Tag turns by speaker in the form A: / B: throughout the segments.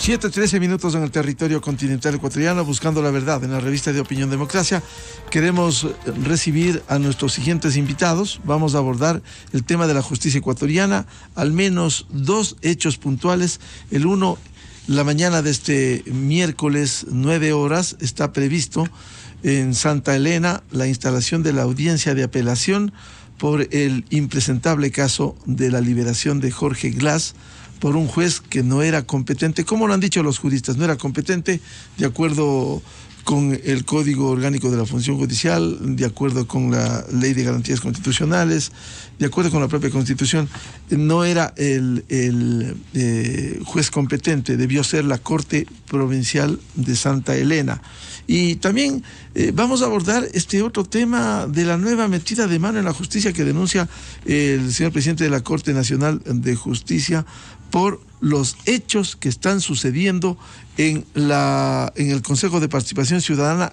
A: 7:13 en el territorio continental ecuatoriano, buscando la verdad en la revista de Opinión Democracia. Queremos recibir a nuestros siguientes invitados. Vamos a abordar el tema de la justicia ecuatoriana, al menos dos hechos puntuales. El uno, la mañana de este miércoles, 9 horas, está previsto en Santa Elena la instalación de la audiencia de apelación por el impresentable caso de la liberación de Jorge Glass por un juez que no era competente, como lo han dicho los juristas, no era competente de acuerdo con el Código Orgánico de la Función Judicial, de acuerdo con la Ley de Garantías Constitucionales, de acuerdo con la propia Constitución. No era el juez competente, debió ser la Corte Provincial de Santa Elena. Y también vamos a abordar este otro tema de la nueva metida de mano en la justicia que denuncia el señor presidente de la Corte Nacional de Justicia por los hechos que están sucediendo en el Consejo de Participación Ciudadana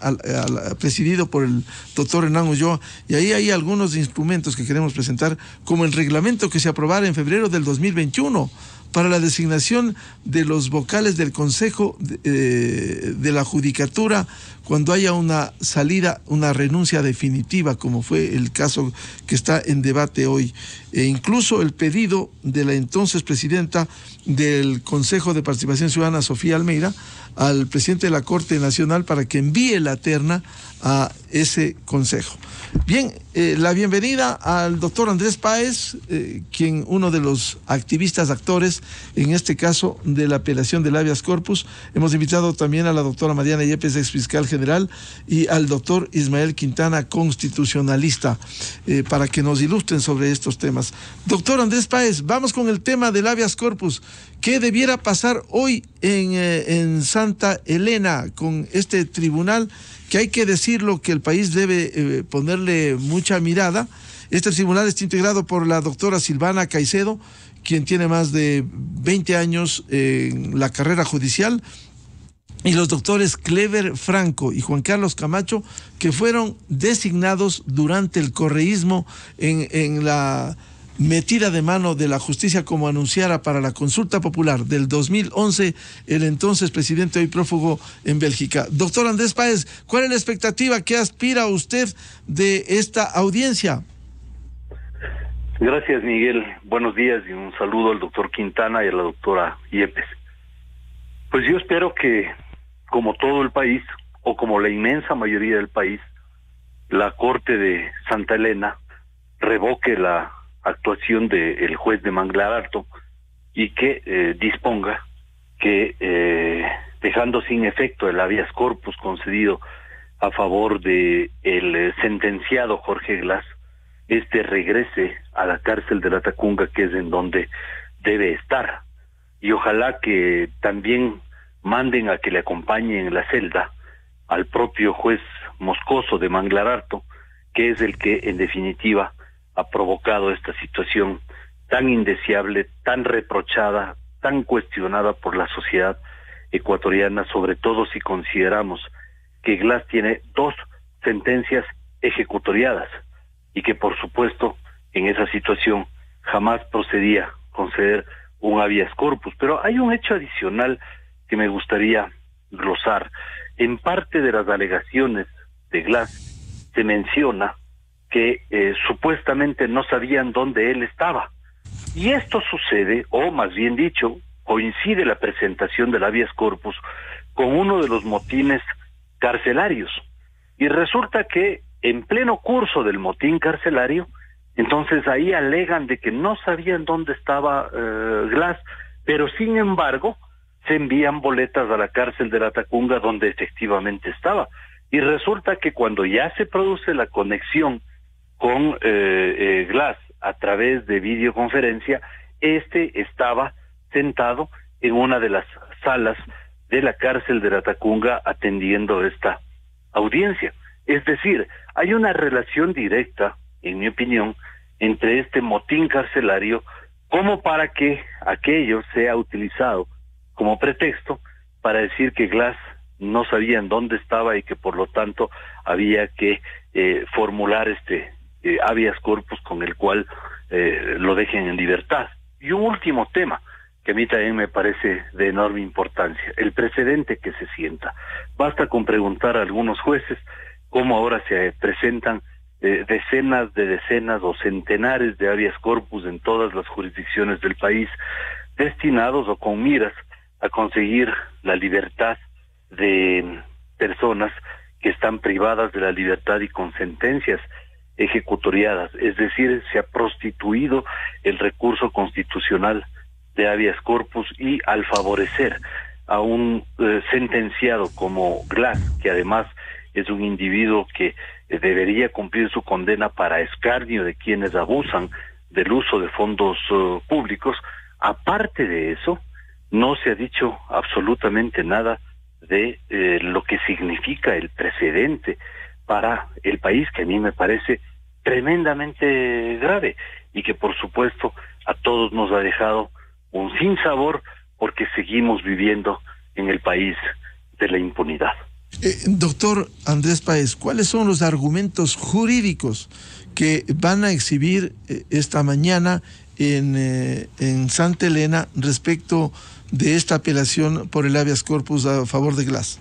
A: presidido por el doctor Hernán Ulloa. Y ahí hay algunos instrumentos que queremos presentar, como el reglamento que se aprobara en febrero del 2021 para la designación de los vocales del Consejo de la Judicatura cuando haya una salida, una renuncia definitiva, como fue el caso que está en debate hoy. E incluso el pedido de la entonces presidenta del Consejo de Participación Ciudadana, Sofía Almeida, al presidente de la Corte Nacional para que envíe la terna a ese consejo. Bien, la bienvenida al doctor Andrés Páez, quien uno de los activistas, actores, en este caso de la apelación del habeas corpus. Hemos invitado también a la doctora Mariana Yepes, ex fiscal general, y al doctor Ismael Quintana, constitucionalista, para que nos ilustren sobre estos temas. Doctor Andrés Páez, vamos con el tema del habeas corpus. ¿Qué debiera pasar hoy en Santa Elena con este tribunal? Que hay que decirlo, que el país debe ponerle mucha mirada. Este tribunal está integrado por la doctora Silvana Caicedo, quien tiene más de 20 años en la carrera judicial, y los doctores Clever Franco y Juan Carlos Camacho, que fueron designados durante el correísmo en la metida de mano de la justicia, como anunciara para la consulta popular del 2011 el entonces presidente, hoy prófugo en Bélgica. Doctor Andrés Páez, ¿cuál es la expectativa? ¿Qué aspira usted de esta audiencia?
B: Gracias, Miguel. Buenos días y un saludo al doctor Quintana y a la doctora Yepes. Pues yo espero que, como todo el país, o como la inmensa mayoría del país, la Corte de Santa Elena revoque la actuación del juez de Manglar Alto y que disponga que, dejando sin efecto el habeas corpus concedido a favor de el sentenciado Jorge Glass, regrese a la cárcel de la Tacunga, que es en donde debe estar. Y ojalá que también manden a que le acompañe en la celda al propio juez Moscoso de Manglar Alto, que es el que en definitiva ha provocado esta situación tan indeseable, tan reprochada, tan cuestionada por la sociedad ecuatoriana, sobre todo si consideramos que Glass tiene 2 sentencias ejecutoriadas y que, por supuesto, en esa situación jamás procedía conceder un habeas corpus. Pero hay un hecho adicional que me gustaría glosar. En parte de las alegaciones de Glass se menciona que supuestamente no sabían dónde él estaba. Y esto sucede, o más bien dicho, coincide la presentación del habeas corpus con uno de los motines carcelarios. Y resulta que en pleno curso del motín carcelario, entonces ahí alegan de que no sabían dónde estaba Glass, pero sin embargo se envían boletas a la cárcel de la Tacunga donde efectivamente estaba. Y resulta que cuando ya se produce la conexión con Glass a través de videoconferencia, estaba sentado en una de las salas de la cárcel de la Tacunga atendiendo esta audiencia. Es decir, hay una relación directa, en mi opinión, entre este motín carcelario como para que aquello sea utilizado como pretexto para decir que Glass no sabían dónde estaba y que por lo tanto había que formular habeas corpus con el cual lo dejen en libertad. Y un último tema, que a mí también me parece de enorme importancia, el precedente que se sienta. Basta con preguntar a algunos jueces cómo ahora se presentan decenas o centenares de habeas corpus en todas las jurisdicciones del país, destinados o con miras a conseguir la libertad de personas que están privadas de la libertad y con sentencias ejecutoriadas. Es decir, se ha prostituido el recurso constitucional de habeas corpus, y al favorecer a un sentenciado como Glass, que además es un individuo que debería cumplir su condena para escarnio de quienes abusan del uso de fondos públicos, aparte de eso, no se ha dicho absolutamente nada de lo que significa el precedente para el país, que a mí me parece tremendamente grave y que por supuesto a todos nos ha dejado un sinsabor, porque seguimos viviendo en el país de la impunidad.
A: Doctor Andrés Páez, ¿cuáles son los argumentos jurídicos que van a exhibir esta mañana en Santa Elena respecto de esta apelación por el habeas corpus a favor de Glass?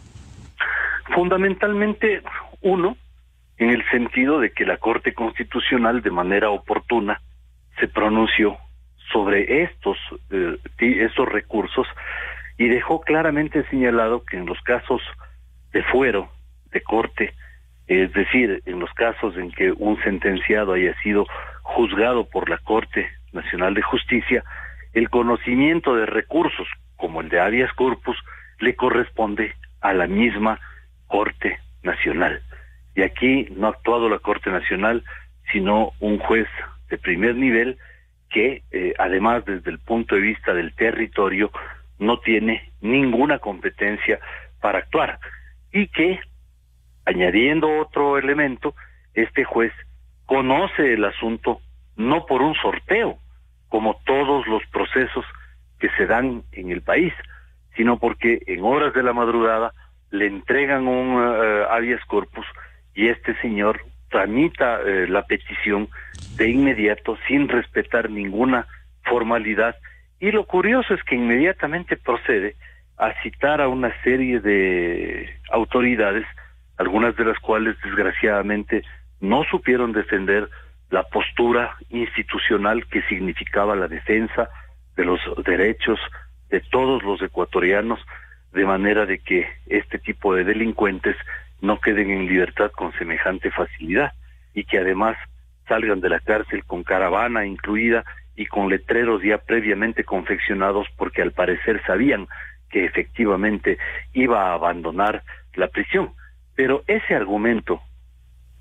B: Fundamentalmente, uno, en el sentido de que la Corte Constitucional de manera oportuna se pronunció sobre estos recursos y dejó claramente señalado que en los casos de fuero de corte, es decir, en los casos en que un sentenciado haya sido juzgado por la Corte Nacional de Justicia, el conocimiento de recursos como el de habeas corpus le corresponde a la misma Corte Nacional. Y aquí no ha actuado la Corte Nacional, sino un juez de primer nivel que además desde el punto de vista del territorio no tiene ninguna competencia para actuar, y que, añadiendo otro elemento, este juez conoce el asunto no por un sorteo, como todos los procesos que se dan en el país, sino porque en horas de la madrugada le entregan un habeas corpus y este señor tramita la petición de inmediato sin respetar ninguna formalidad, y lo curioso es que inmediatamente procede a citar a una serie de autoridades, algunas de las cuales desgraciadamente no supieron defender la postura institucional que significaba la defensa de los derechos de todos los ecuatorianos, de manera de que este tipo de delincuentes no queden en libertad con semejante facilidad y que además salgan de la cárcel con caravana incluida y con letreros ya previamente confeccionados, porque al parecer sabían que efectivamente iba a abandonar la prisión. Pero ese argumento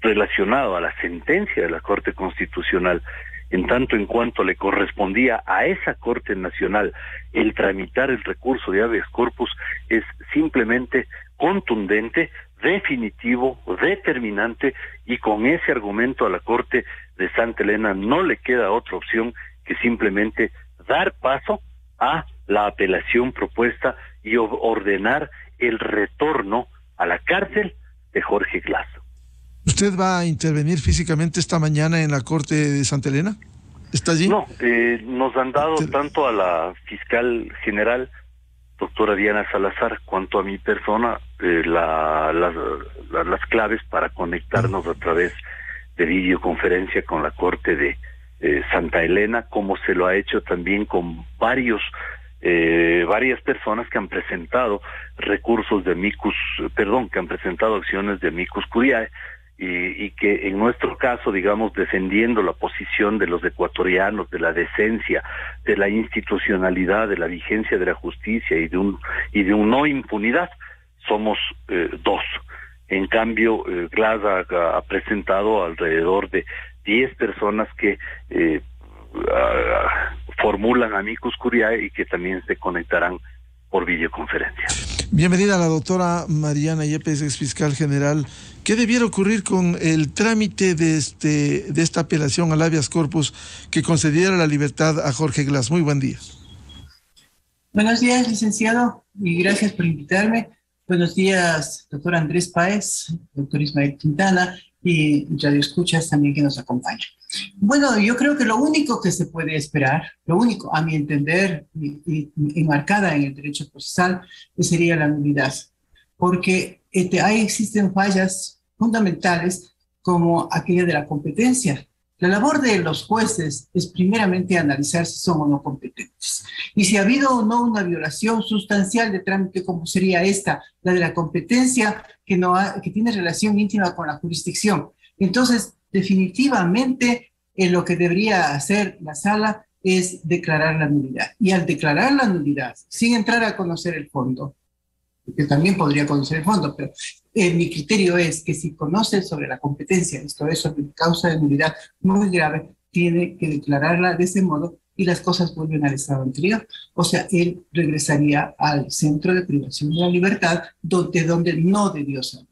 B: relacionado a la sentencia de la Corte Constitucional, en tanto en cuanto le correspondía a esa Corte Nacional el tramitar el recurso de habeas corpus, es simplemente contundente, definitivo, determinante, y con ese argumento a la Corte de Santa Elena no le queda otra opción que simplemente dar paso a la apelación propuesta y ordenar el retorno a la cárcel de Jorge Glass.
A: ¿Usted va a intervenir físicamente esta mañana en la Corte de Santa Elena? ¿Está allí?
B: No, nos han dado tanto a la fiscal general, doctora Diana Salazar, cuanto a mi persona las claves para conectarnos a través de videoconferencia con la Corte de Santa Elena, como se lo ha hecho también con varias personas que han presentado recursos de que han presentado acciones de amicus curiae, y que en nuestro caso, digamos, defendiendo la posición de los ecuatorianos, de la decencia, de la institucionalidad, de la vigencia de la justicia y de un no impunidad, somos dos. En cambio, Glass ha presentado alrededor de 10 personas que formulan amicus curiae y que también se conectarán por videoconferencia.
A: Bienvenida la doctora Mariana Yepes, ex fiscal general. ¿Qué debiera ocurrir con el trámite de esta apelación al habeas corpus que concediera la libertad a Jorge Glass? Muy buen día.
C: Buenos días, licenciado, y gracias por invitarme. Buenos días, doctor Andrés Páez, doctor Ismael Quintana, y radioescuchas también que nos acompañan. Bueno, yo creo que lo único que se puede esperar, lo único a mi entender y enmarcada en el derecho procesal, sería la nulidad, porque ahí existen fallas fundamentales como aquella de la competencia. La labor de los jueces es primeramente analizar si son o no competentes. Y si ha habido o no una violación sustancial de trámite, como sería esta, la de la competencia, que tiene relación íntima con la jurisdicción. Entonces, definitivamente, lo que debería hacer la sala es declarar la nulidad. Y al declarar la nulidad, sin entrar a conocer el fondo, que también podría conocer el fondo, pero mi criterio es que si conoce sobre la competencia, esto es sobre causa de nulidad muy grave, tiene que declararla de ese modo y las cosas vuelven al estado anterior. O sea, él regresaría al centro de privación de la libertad, donde no debió salir.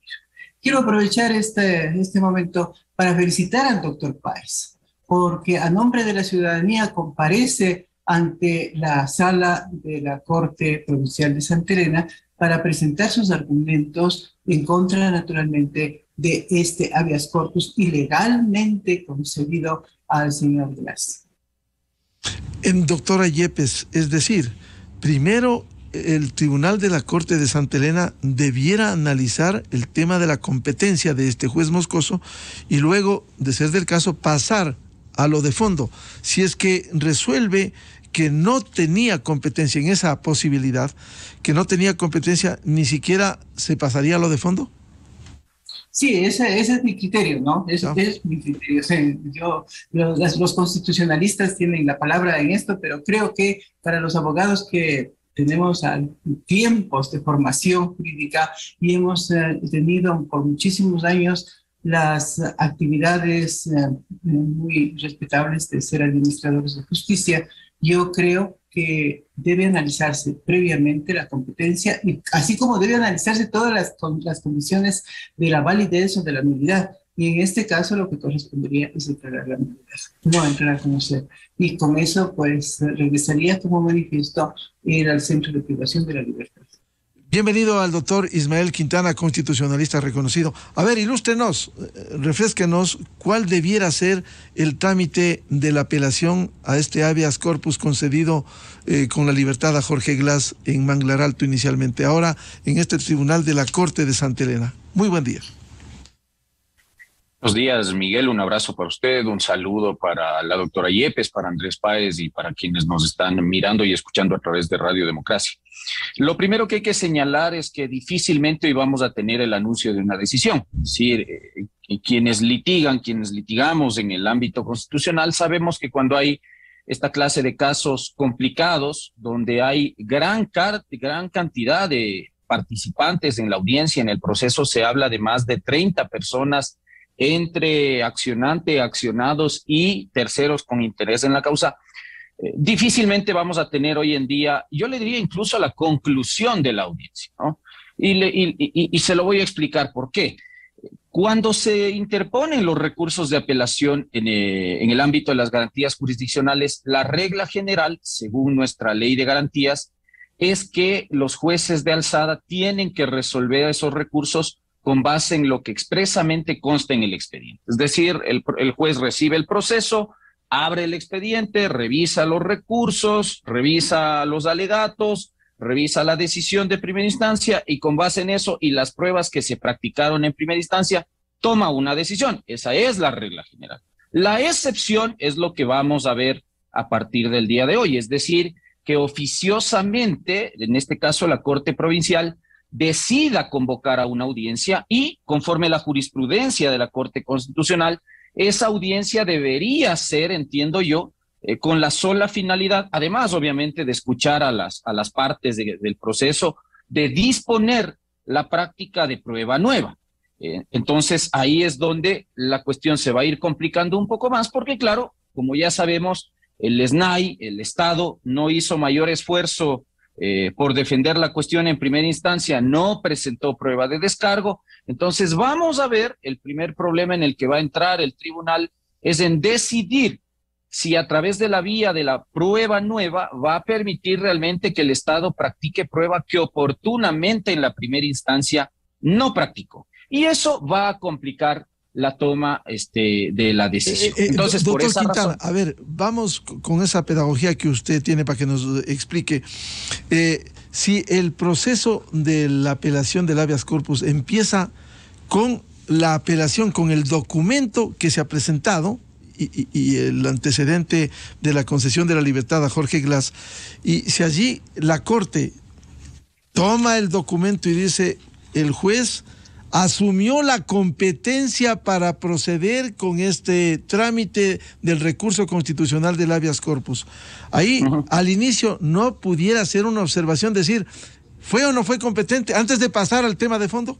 C: Quiero aprovechar este momento para felicitar al doctor Páez, porque a nombre de la ciudadanía comparece ante la sala de la Corte Provincial de Santa Elena para presentar sus argumentos en contra, naturalmente, de este habeas corpus ilegalmente concedido al señor Glass.
A: Doctora Yepes, es decir, primero el Tribunal de la Corte de Santa Elena debiera analizar el tema de la competencia de este juez Moscoso y luego, de ser del caso, pasar a lo de fondo. Si es que resuelve que no tenía competencia en esa posibilidad, que no tenía competencia, ni siquiera se pasaría a lo de fondo.
C: Sí, ese es mi criterio, ¿no? Ese es mi criterio. O sea, los constitucionalistas tienen la palabra en esto, pero creo que para los abogados que tenemos tiempos de formación jurídica y hemos tenido por muchísimos años las actividades muy respetables de ser administradores de justicia, yo creo que debe analizarse previamente la competencia, y así como debe analizarse todas las condiciones de la validez o de la nulidad. Y en este caso lo que correspondería es declarar la nulidad, no entrar a conocer. Y con eso, pues, regresaría como manifiesto ir al centro de privación de la libertad.
A: Bienvenido al doctor Ismael Quintana, constitucionalista reconocido. A ver, ilústrenos, refrésquenos cuál debiera ser el trámite de la apelación a este habeas corpus concedido con la libertad a Jorge Glass en Manglar Alto inicialmente, ahora en este tribunal de la Corte de Santa Elena. Muy buen día.
D: Buenos días, Miguel. Un abrazo para usted, un saludo para la doctora Yepes, para Andrés Páez y para quienes nos están mirando y escuchando a través de Radio Democracia. Lo primero que hay que señalar es que difícilmente hoy vamos a tener el anuncio de una decisión. Es decir, quienes litigamos en el ámbito constitucional, sabemos que cuando hay esta clase de casos complicados, donde hay gran cantidad de participantes en la audiencia, en el proceso, se habla de más de 30 personas entre accionante, accionados y terceros con interés en la causa, difícilmente vamos a tener hoy en día, yo le diría incluso la conclusión de la audiencia, ¿no? Y se lo voy a explicar por qué. Cuando se interponen los recursos de apelación en el ámbito de las garantías jurisdiccionales, la regla general, según nuestra ley de garantías, es que los jueces de alzada tienen que resolver esos recursos con base en lo que expresamente consta en el expediente. Es decir, el juez recibe el proceso, abre el expediente, revisa los recursos, revisa los alegatos, revisa la decisión de primera instancia y con base en eso y las pruebas que se practicaron en primera instancia, toma una decisión. Esa es la regla general. La excepción es lo que vamos a ver a partir del día de hoy, es decir, que oficiosamente, en este caso la Corte Provincial, decida convocar a una audiencia y, conforme a la jurisprudencia de la Corte Constitucional, esa audiencia debería ser, entiendo yo, con la sola finalidad, además obviamente de escuchar a las partes del proceso, de disponer la práctica de prueba nueva. Entonces ahí es donde la cuestión se va a ir complicando un poco más, porque claro, como ya sabemos, el SNAI, el Estado, no hizo mayor esfuerzo por defender la cuestión en primera instancia, no presentó prueba de descargo. Entonces vamos a ver, el primer problema en el que va a entrar el tribunal es en decidir si a través de la vía de la prueba nueva va a permitir realmente que el Estado practique prueba que oportunamente en la primera instancia no practicó. Y eso va a complicar la toma de la decisión. Entonces,
A: doctor
D: por esa
A: Quintana,
D: razón...
A: a ver, vamos con esa pedagogía que usted tiene para que nos explique. Si el proceso de la apelación del habeas corpus empieza con la apelación, con el documento que se ha presentado y el antecedente de la concesión de la libertad a Jorge Glass, y si allí la Corte toma el documento y dice, el juez asumió la competencia para proceder con este trámite del recurso constitucional del habeas corpus. Ahí, al inicio, no pudiera hacer una observación, decir, ¿fue o no fue competente antes de pasar al tema de fondo?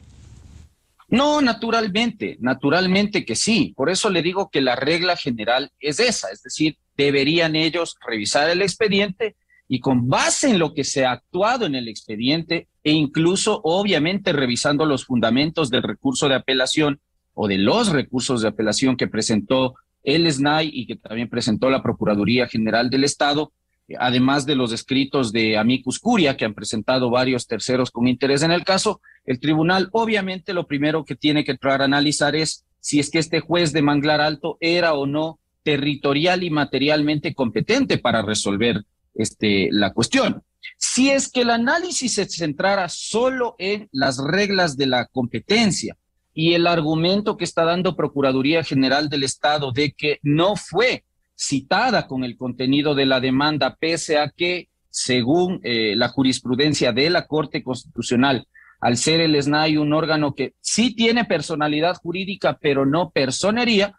D: No, naturalmente que sí. Por eso le digo que la regla general es esa, es decir, deberían ellos revisar el expediente y con base en lo que se ha actuado en el expediente e incluso obviamente revisando los fundamentos del recurso de apelación o de los recursos de apelación que presentó el SNAI y que también presentó la Procuraduría General del Estado, además de los escritos de amicus curia que han presentado varios terceros con interés en el caso, el tribunal obviamente lo primero que tiene que entrar a analizar es si es que este juez de Manglar Alto era o no territorial y materialmente competente para resolver la cuestión. Si es que el análisis se centrara solo en las reglas de la competencia y el argumento que está dando Procuraduría General del Estado de que no fue citada con el contenido de la demanda, pese a que, según la jurisprudencia de la Corte Constitucional, al ser el SNAI un órgano que sí tiene personalidad jurídica, pero no personería,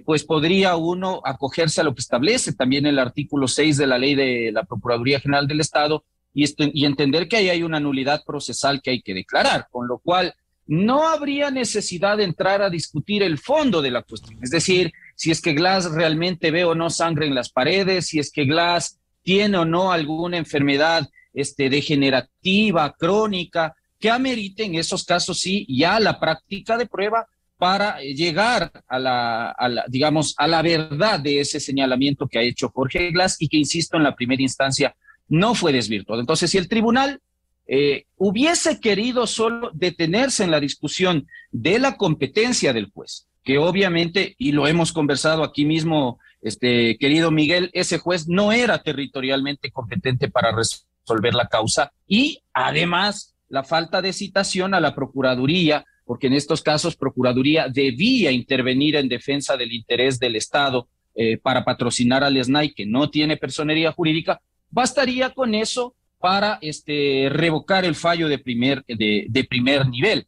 D: pues podría uno acogerse a lo que establece también el artículo 6 de la ley de la Procuraduría General del Estado y entender que ahí hay una nulidad procesal que hay que declarar, con lo cual no habría necesidad de entrar a discutir el fondo de la cuestión, es decir, si es que Glass realmente ve o no sangre en las paredes, si es que Glass tiene o no alguna enfermedad degenerativa, crónica, que amerite en esos casos sí ya la práctica de prueba para llegar a la verdad de ese señalamiento que ha hecho Jorge Glass y que, insisto, en la primera instancia no fue desvirtuado. Entonces, si el tribunal hubiese querido solo detenerse en la discusión de la competencia del juez, que obviamente, y lo hemos conversado aquí mismo, querido Miguel, ese juez no era territorialmente competente para resolver la causa, y además la falta de citación a la Procuraduría, porque en estos casos Procuraduría debía intervenir en defensa del interés del Estado para patrocinar al SNAI, que no tiene personería jurídica, bastaría con eso para revocar el fallo de primer nivel.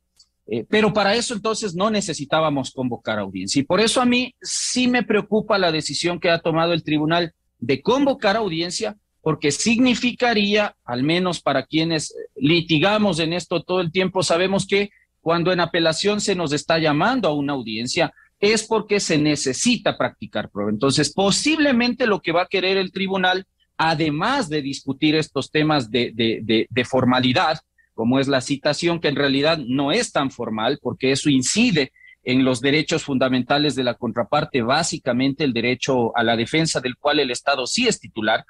D: Pero para eso entonces no necesitábamos convocar audiencia. Y por eso a mí sí me preocupa la decisión que ha tomado el tribunal de convocar audiencia, porque significaría, al menos para quienes litigamos en esto todo el tiempo, sabemos que cuando en apelación se nos está llamando a una audiencia es porque se necesita practicar prueba. Entonces, posiblemente lo que va a querer el tribunal, además de discutir estos temas de formalidad, como es la citación, que en realidad no es tan formal, porque eso incide en los derechos fundamentales de la contraparte, básicamente el derecho a la defensa del cual el Estado sí es titular,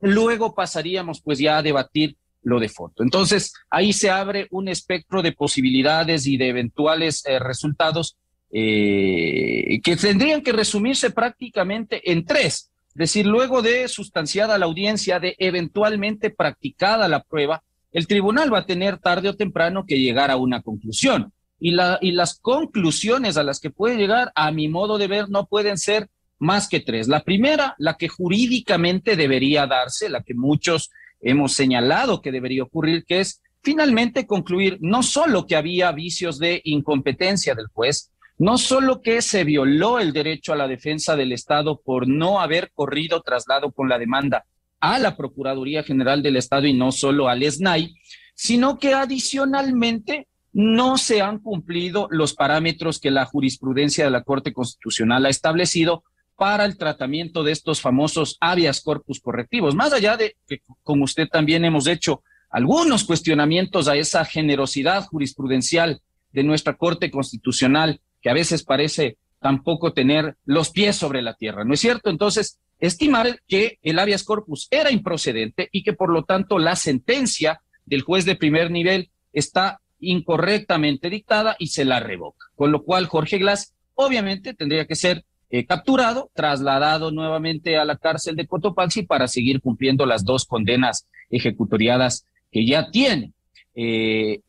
D: luego pasaríamos pues ya a debatir lo de fondo. Entonces, ahí se abre un espectro de posibilidades y de eventuales resultados que tendrían que resumirse prácticamente en tres. Es decir, luego de sustanciada la audiencia, de eventualmente practicada la prueba, el tribunal va a tener tarde o temprano que llegar a una conclusión. Y las conclusiones a las que puede llegar, a mi modo de ver, no pueden ser más que tres. La primera, la que jurídicamente debería darse, la que muchos hemos señalado que debería ocurrir, que es finalmente concluir no solo que había vicios de incompetencia del juez, no solo que se violó el derecho a la defensa del Estado por no haber corrido traslado con la demanda a la Procuraduría General del Estado y no solo al SNAI, sino que adicionalmente no se han cumplido los parámetros que la jurisprudencia de la Corte Constitucional ha establecido para el tratamiento de estos famosos habeas corpus correctivos. Más allá de que con usted también hemos hecho algunos cuestionamientos a esa generosidad jurisprudencial de nuestra Corte Constitucional, que a veces parece tampoco tener los pies sobre la tierra, ¿no es cierto? Entonces, estimar que el habeas corpus era improcedente y que por lo tanto la sentencia del juez de primer nivel está incorrectamente dictada y se la revoca. Con lo cual Jorge Glass obviamente tendría que ser capturado, trasladado nuevamente a la cárcel de Cotopaxi para seguir cumpliendo las 2 condenas ejecutoriadas que ya tiene. El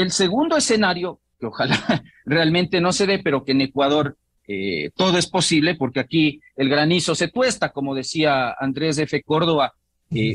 D: segundo escenario, que ojalá realmente no se dé, pero que en Ecuador todo es posible, porque aquí el granizo se tuesta, como decía Andrés F. Córdoba.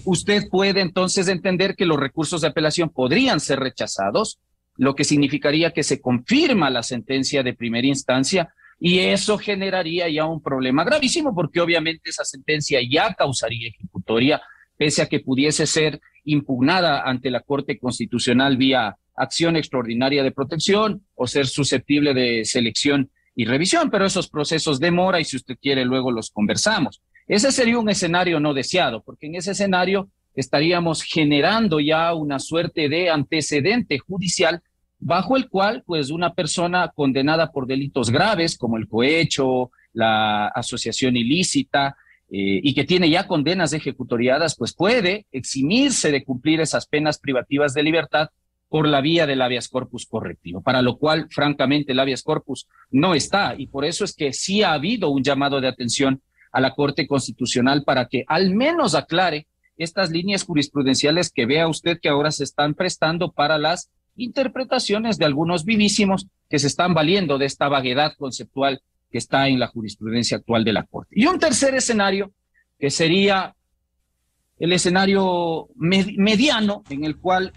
D: Usted puede entonces entender que los recursos de apelación podrían ser rechazados, lo que significaría que se confirma la sentencia de primera instancia, y eso generaría ya un problema gravísimo, porque obviamente esa sentencia ya causaría ejecutoria, pese a que pudiese ser impugnada ante la Corte Constitucional vía acción extraordinaria de protección o ser susceptible de selección y revisión, pero esos procesos demora y si usted quiere luego los conversamos. Ese sería un escenario no deseado, porque en ese escenario estaríamos generando ya una suerte de antecedente judicial bajo el cual pues una persona condenada por delitos graves como el cohecho, la asociación ilícita y que tiene ya condenas ejecutoriadas, pues puede eximirse de cumplir esas penas privativas de libertad por la vía del habeas corpus correctivo, para lo cual francamente el habeas corpus no está, y por eso es que sí ha habido un llamado de atención a la Corte Constitucional para que al menos aclare estas líneas jurisprudenciales que vea usted que ahora se están prestando para las interpretaciones de algunos vivísimos que se están valiendo de esta vaguedad conceptual que está en la jurisprudencia actual de la Corte. Y un tercer escenario, que sería el escenario mediano, en el cual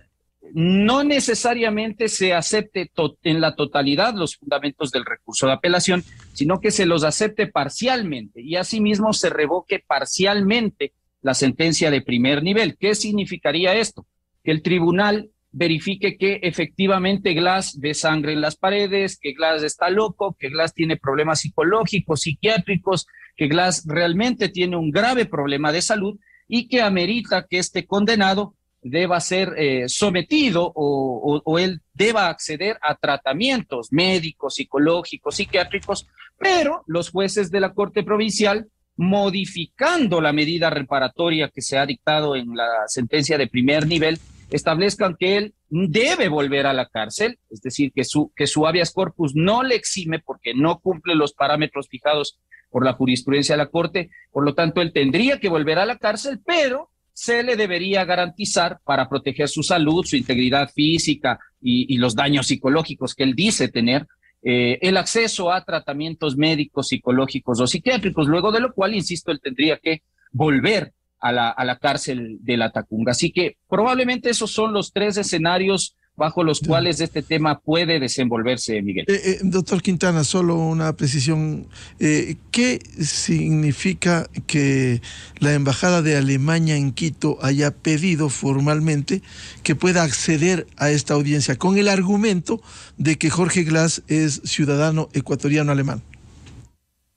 D: no necesariamente se acepte en la totalidad los fundamentos del recurso de apelación, sino que se los acepte parcialmente y asimismo se revoque parcialmente la sentencia de primer nivel. ¿Qué significaría esto? Que el tribunal verifique que efectivamente Glass ve sangre en las paredes, que Glass está loco, que Glass tiene problemas psicológicos, psiquiátricos, que Glass realmente tiene un grave problema de salud y que amerita que este condenado deba ser sometido o él deba acceder a tratamientos médicos, psicológicos, psiquiátricos, pero los jueces de la Corte Provincial, modificando la medida reparatoria que se ha dictado en la sentencia de primer nivel, establezcan que él debe volver a la cárcel, es decir, que su habeas corpus no le exime porque no cumple los parámetros fijados por la jurisprudencia de la Corte, por lo tanto él tendría que volver a la cárcel, pero se le debería garantizar para proteger su salud, su integridad física y los daños psicológicos que él dice tener, el acceso a tratamientos médicos, psicológicos o psiquiátricos, luego de lo cual, insisto, él tendría que volver a la cárcel de la Tacunga. Así que probablemente esos son los 3 escenarios bajo los cuales este tema puede desenvolverse, Miguel.
A: Doctor Quintana, solo una precisión. ¿Qué significa que la Embajada de Alemania en Quito haya pedido formalmente que pueda acceder a esta audiencia con el argumento de que Jorge Glass es ciudadano ecuatoriano alemán?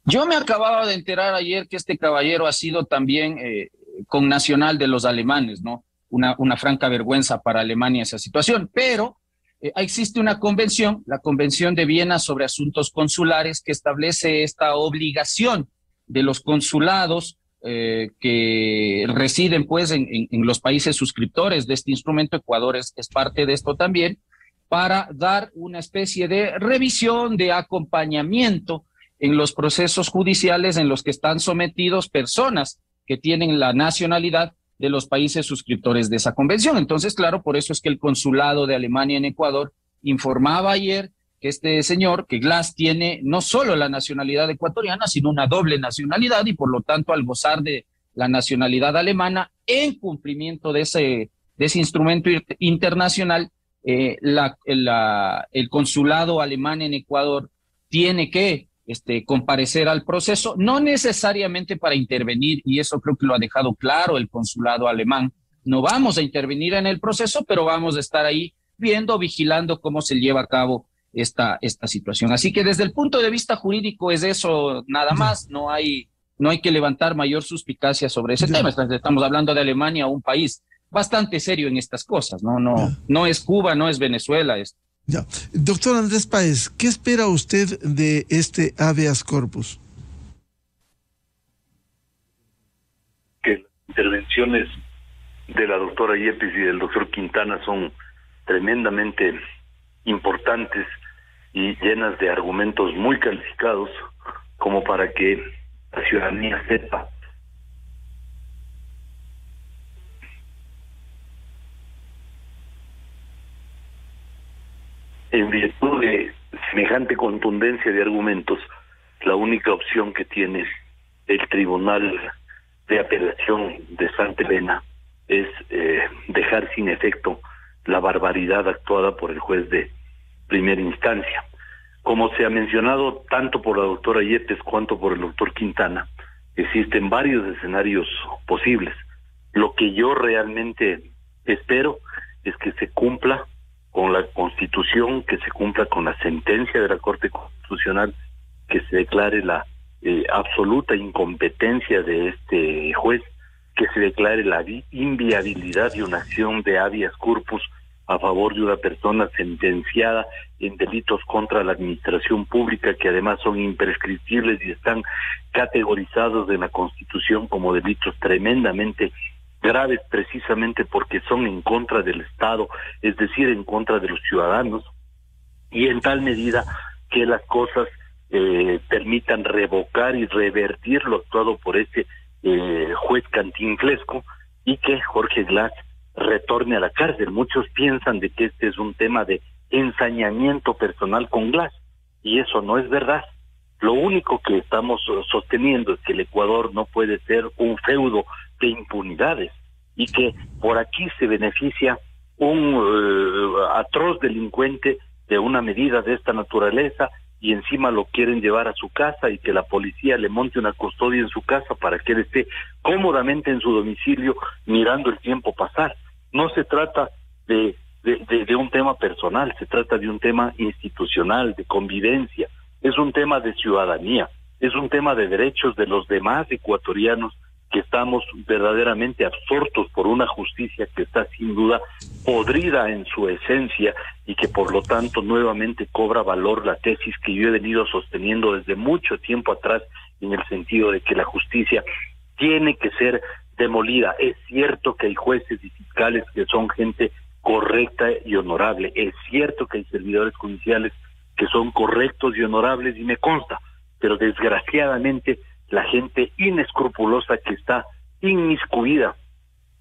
D: Yo me acababa de enterar ayer que este caballero ha sido también connacional de los alemanes, ¿no? Una franca vergüenza para Alemania esa situación, pero existe una convención, la Convención de Viena sobre Asuntos Consulares, que establece esta obligación de los consulados que residen pues en los países suscriptores de este instrumento. Ecuador es parte de esto también, para dar una especie de revisión, de acompañamiento en los procesos judiciales en los que están sometidos personas que tienen la nacionalidad de los países suscriptores de esa convención. Entonces, claro, por eso es que el consulado de Alemania en Ecuador informaba ayer que este señor, que Glass, tiene no solo la nacionalidad ecuatoriana, sino una doble nacionalidad y por lo tanto al gozar de la nacionalidad alemana, en cumplimiento de ese instrumento internacional, el consulado alemán en Ecuador tiene que comparecer al proceso, no necesariamente para intervenir, y eso creo que lo ha dejado claro el consulado alemán. No vamos a intervenir en el proceso, pero vamos a estar ahí viendo, vigilando cómo se lleva a cabo esta situación. Así que desde el punto de vista jurídico es eso nada más, no hay que levantar mayor suspicacia sobre ese tema. Estamos hablando de Alemania, un país bastante serio en estas cosas, no es Cuba, no es Venezuela,
A: Ya. Doctor Andrés Páez, ¿qué espera usted de este habeas corpus?
B: Que las intervenciones de la doctora Yepes y del doctor Quintana son tremendamente importantes y llenas de argumentos muy calificados como para que la ciudadanía sepa en virtud de semejante contundencia de argumentos. La única opción que tiene el Tribunal de Apelación de Santa Elena es dejar sin efecto la barbaridad actuada por el juez de primera instancia. Como se ha mencionado tanto por la doctora Yepes cuanto por el doctor Quintana, existen varios escenarios posibles. Lo que yo realmente espero es que se cumpla con la Constitución, que se cumpla con la sentencia de la Corte Constitucional, que se declare la absoluta incompetencia de este juez, que se declare la inviabilidad de una acción de habeas corpus a favor de una persona sentenciada en delitos contra la administración pública, que además son imprescriptibles y están categorizados en la Constitución como delitos tremendamente graves, precisamente porque son en contra del Estado, es decir, en contra de los ciudadanos, y en tal medida que las cosas permitan revocar y revertir lo actuado por este juez cantinflesco, y que Jorge Glass retorne a la cárcel. Muchos piensan de que este es un tema de ensañamiento personal con Glass, y eso no es verdad. Lo único que estamos sosteniendo es que el Ecuador no puede ser un feudo de impunidades, y que por aquí se beneficia un atroz delincuente de una medida de esta naturaleza, y encima lo quieren llevar a su casa y que la policía le monte una custodia en su casa para que él esté cómodamente en su domicilio mirando el tiempo pasar. No se trata de un tema personal, se trata de un tema institucional, de convivencia, es un tema de ciudadanía, es un tema de derechos de los demás ecuatorianos, que estamos verdaderamente absortos por una justicia que está sin duda podrida en su esencia, y que por lo tanto nuevamente cobra valor la tesis que yo he venido sosteniendo desde mucho tiempo atrás, en el sentido de que la justicia tiene que ser demolida. Es cierto que hay jueces y fiscales que son gente correcta y honorable, es cierto que hay servidores judiciales que son correctos y honorables, y me consta, pero desgraciadamente la gente inescrupulosa que está inmiscuida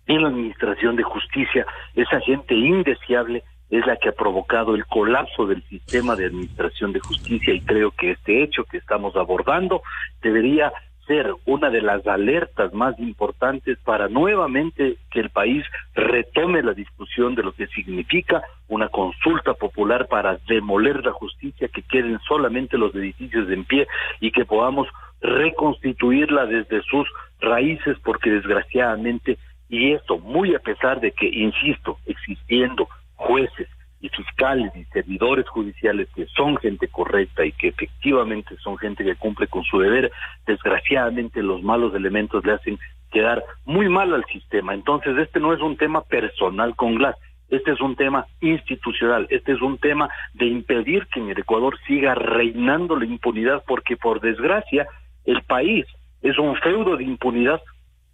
B: en la administración de justicia, esa gente indeseable, es la que ha provocado el colapso del sistema de administración de justicia, y creo que este hecho que estamos abordando debería ser una de las alertas más importantes para nuevamente que el país retome la discusión de lo que significa una consulta popular para demoler la justicia, que queden solamente los edificios en pie y que podamos reconstituirla desde sus raíces, porque desgraciadamente, y esto muy a pesar de que, insisto, existiendo jueces y fiscales y servidores judiciales que son gente correcta y que efectivamente son gente que cumple con su deber, desgraciadamente los malos elementos le hacen quedar muy mal al sistema. Entonces este no es un tema personal con Glass, este es un tema institucional, este es un tema de impedir que en el Ecuador siga reinando la impunidad, porque por desgracia el país es un feudo de impunidad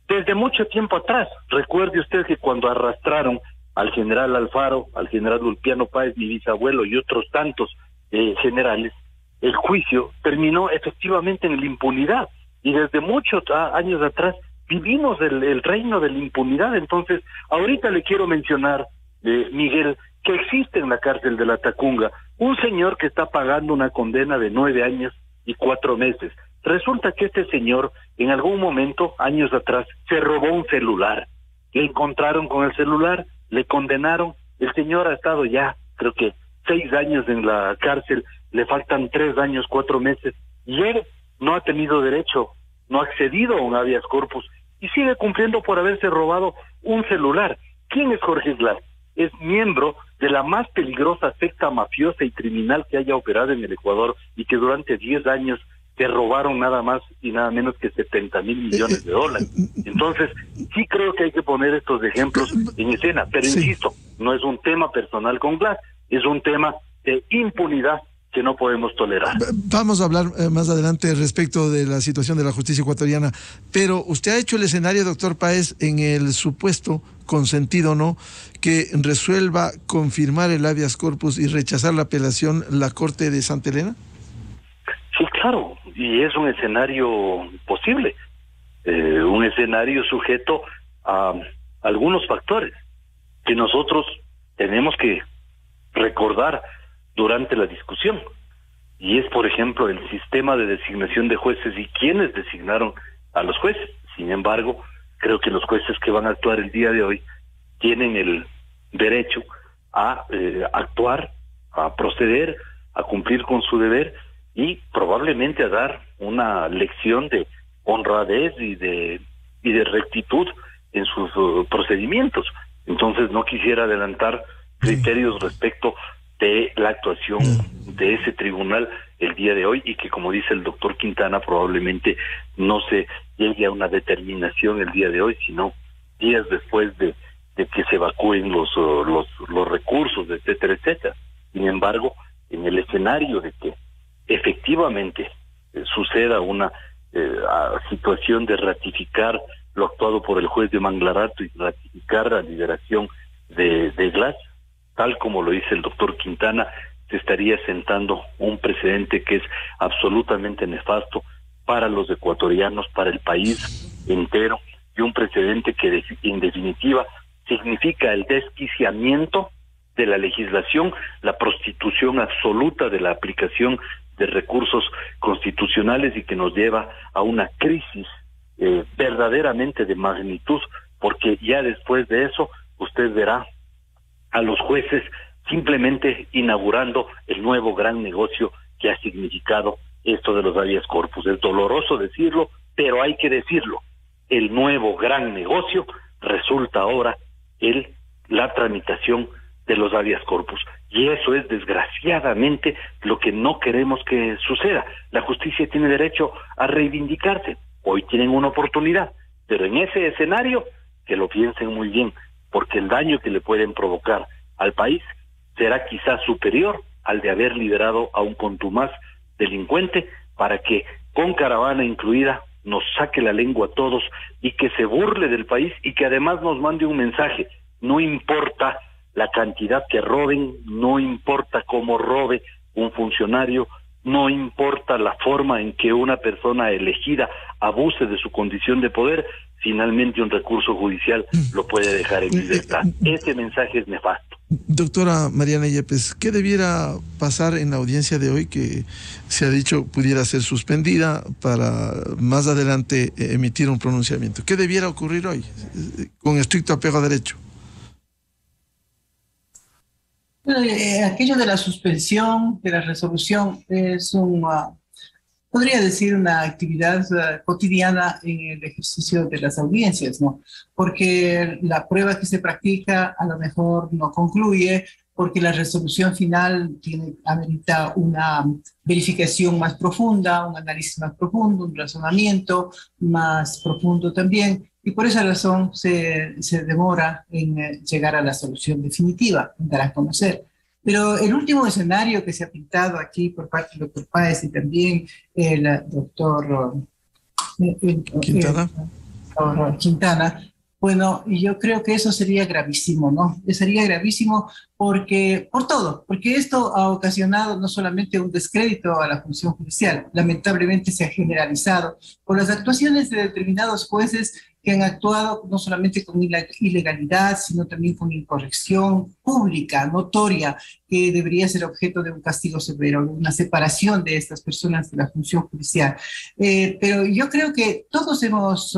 B: desde mucho tiempo atrás. Recuerde usted que cuando arrastraron al general Alfaro, al general Ulpiano Páez, mi bisabuelo, y otros tantos generales, el juicio terminó efectivamente en la impunidad, y desde muchos años atrás vivimos el reino de la impunidad. Entonces, ahorita le quiero mencionar, Miguel, que existe en la cárcel de la Tacunga un señor que está pagando una condena de 9 años y 4 meses. Resulta que este señor, en algún momento, años atrás, se robó un celular. Le encontraron con el celular, le condenaron. El señor ha estado ya, creo que 6 años en la cárcel, le faltan 3 años, 4 meses, y él no ha tenido derecho, no ha accedido a un habeas corpus, y sigue cumpliendo por haberse robado un celular. ¿Quién es Jorge Glass? Es miembro de la más peligrosa secta mafiosa y criminal que haya operado en el Ecuador, y que durante 10 años se robaron nada más y nada menos que 70,000 millones de dólares. Entonces, sí creo que hay que poner estos ejemplos en escena, pero insisto, no es un tema personal con Glass, es un tema de impunidad que no podemos tolerar.
A: Vamos a hablar más adelante respecto de la situación de la justicia ecuatoriana, pero usted ha hecho el escenario, doctor Páez, en el supuesto, consentido o no, que resuelva confirmar el habeas corpus y rechazar la apelación la Corte de Santa Elena.
B: Sí, claro, y es un escenario posible, un escenario sujeto a algunos factores que nosotros tenemos que recordar durante la discusión, y es, por ejemplo, el sistema de designación de jueces y quienes designaron a los jueces. Sin embargo, creo que los jueces que van a actuar el día de hoy tienen el derecho a actuar, a proceder, a cumplir con su deber y probablemente a dar una lección de honradez y de rectitud en sus procedimientos. Entonces no quisiera adelantar criterios respecto de la actuación de ese tribunal el día de hoy, y que, como dice el doctor Quintana, probablemente no se llegue a una determinación el día de hoy, sino días después de que se evacúen los recursos, etcétera, etcétera. Sin embargo, en el escenario de que efectivamente suceda una situación de ratificar lo actuado por el juez de Manglarato y ratificar la liberación de Glass, tal como lo dice el doctor Quintana, se estaría sentando un precedente que es absolutamente nefasto para los ecuatorianos, para el país entero, y un precedente que en definitiva significa el desquiciamiento de la legislación, la prostitución absoluta de la aplicación de recursos constitucionales, y que nos lleva a una crisis verdaderamente de magnitud, porque ya después de eso usted verá a los jueces simplemente inaugurando el nuevo gran negocio que ha significado esto de los habeas corpus. Es doloroso decirlo, pero hay que decirlo. El nuevo gran negocio resulta ahora la tramitación de los habeas corpus. Y eso es desgraciadamente lo que no queremos que suceda. La justicia tiene derecho a reivindicarse. Hoy tienen una oportunidad, pero en ese escenario que lo piensen muy bien, porque el daño que le pueden provocar al país será quizás superior al de haber liberado a un contumaz delincuente para que, con caravana incluida, nos saque la lengua a todos y que se burle del país, y que además nos mande un mensaje: no importa la cantidad que roben, no importa cómo robe un funcionario, no importa la forma en que una persona elegida abuse de su condición de poder, finalmente un recurso judicial lo puede dejar en libertad. Ese mensaje es nefasto.
A: Doctora Mariana Yepes, ¿qué debiera pasar en la audiencia de hoy, que se ha dicho pudiera ser suspendida para más adelante emitir un pronunciamiento? ¿Qué debiera ocurrir hoy, con estricto apego a derecho?
C: Aquello de la suspensión, de la resolución, es podría decir, una actividad cotidiana en el ejercicio de las audiencias, ¿no? Porque la prueba que se practica a lo mejor no concluye, porque la resolución final amerita una verificación más profunda, un análisis más profundo, un razonamiento más profundo también, y por esa razón se demora en llegar a la solución definitiva, dar a conocer. Pero el último escenario que se ha pintado aquí por parte del doctor Páez y también el doctor Quintana, bueno, yo creo que eso sería gravísimo, ¿no? Sería gravísimo porque esto ha ocasionado no solamente un descrédito a la función judicial, lamentablemente se ha generalizado por las actuaciones de determinados jueces que han actuado no solamente con ilegalidad, sino también con incorrección pública, notoria, que debería ser objeto de un castigo severo, una separación de estas personas de la función judicial. Pero yo creo que todos hemos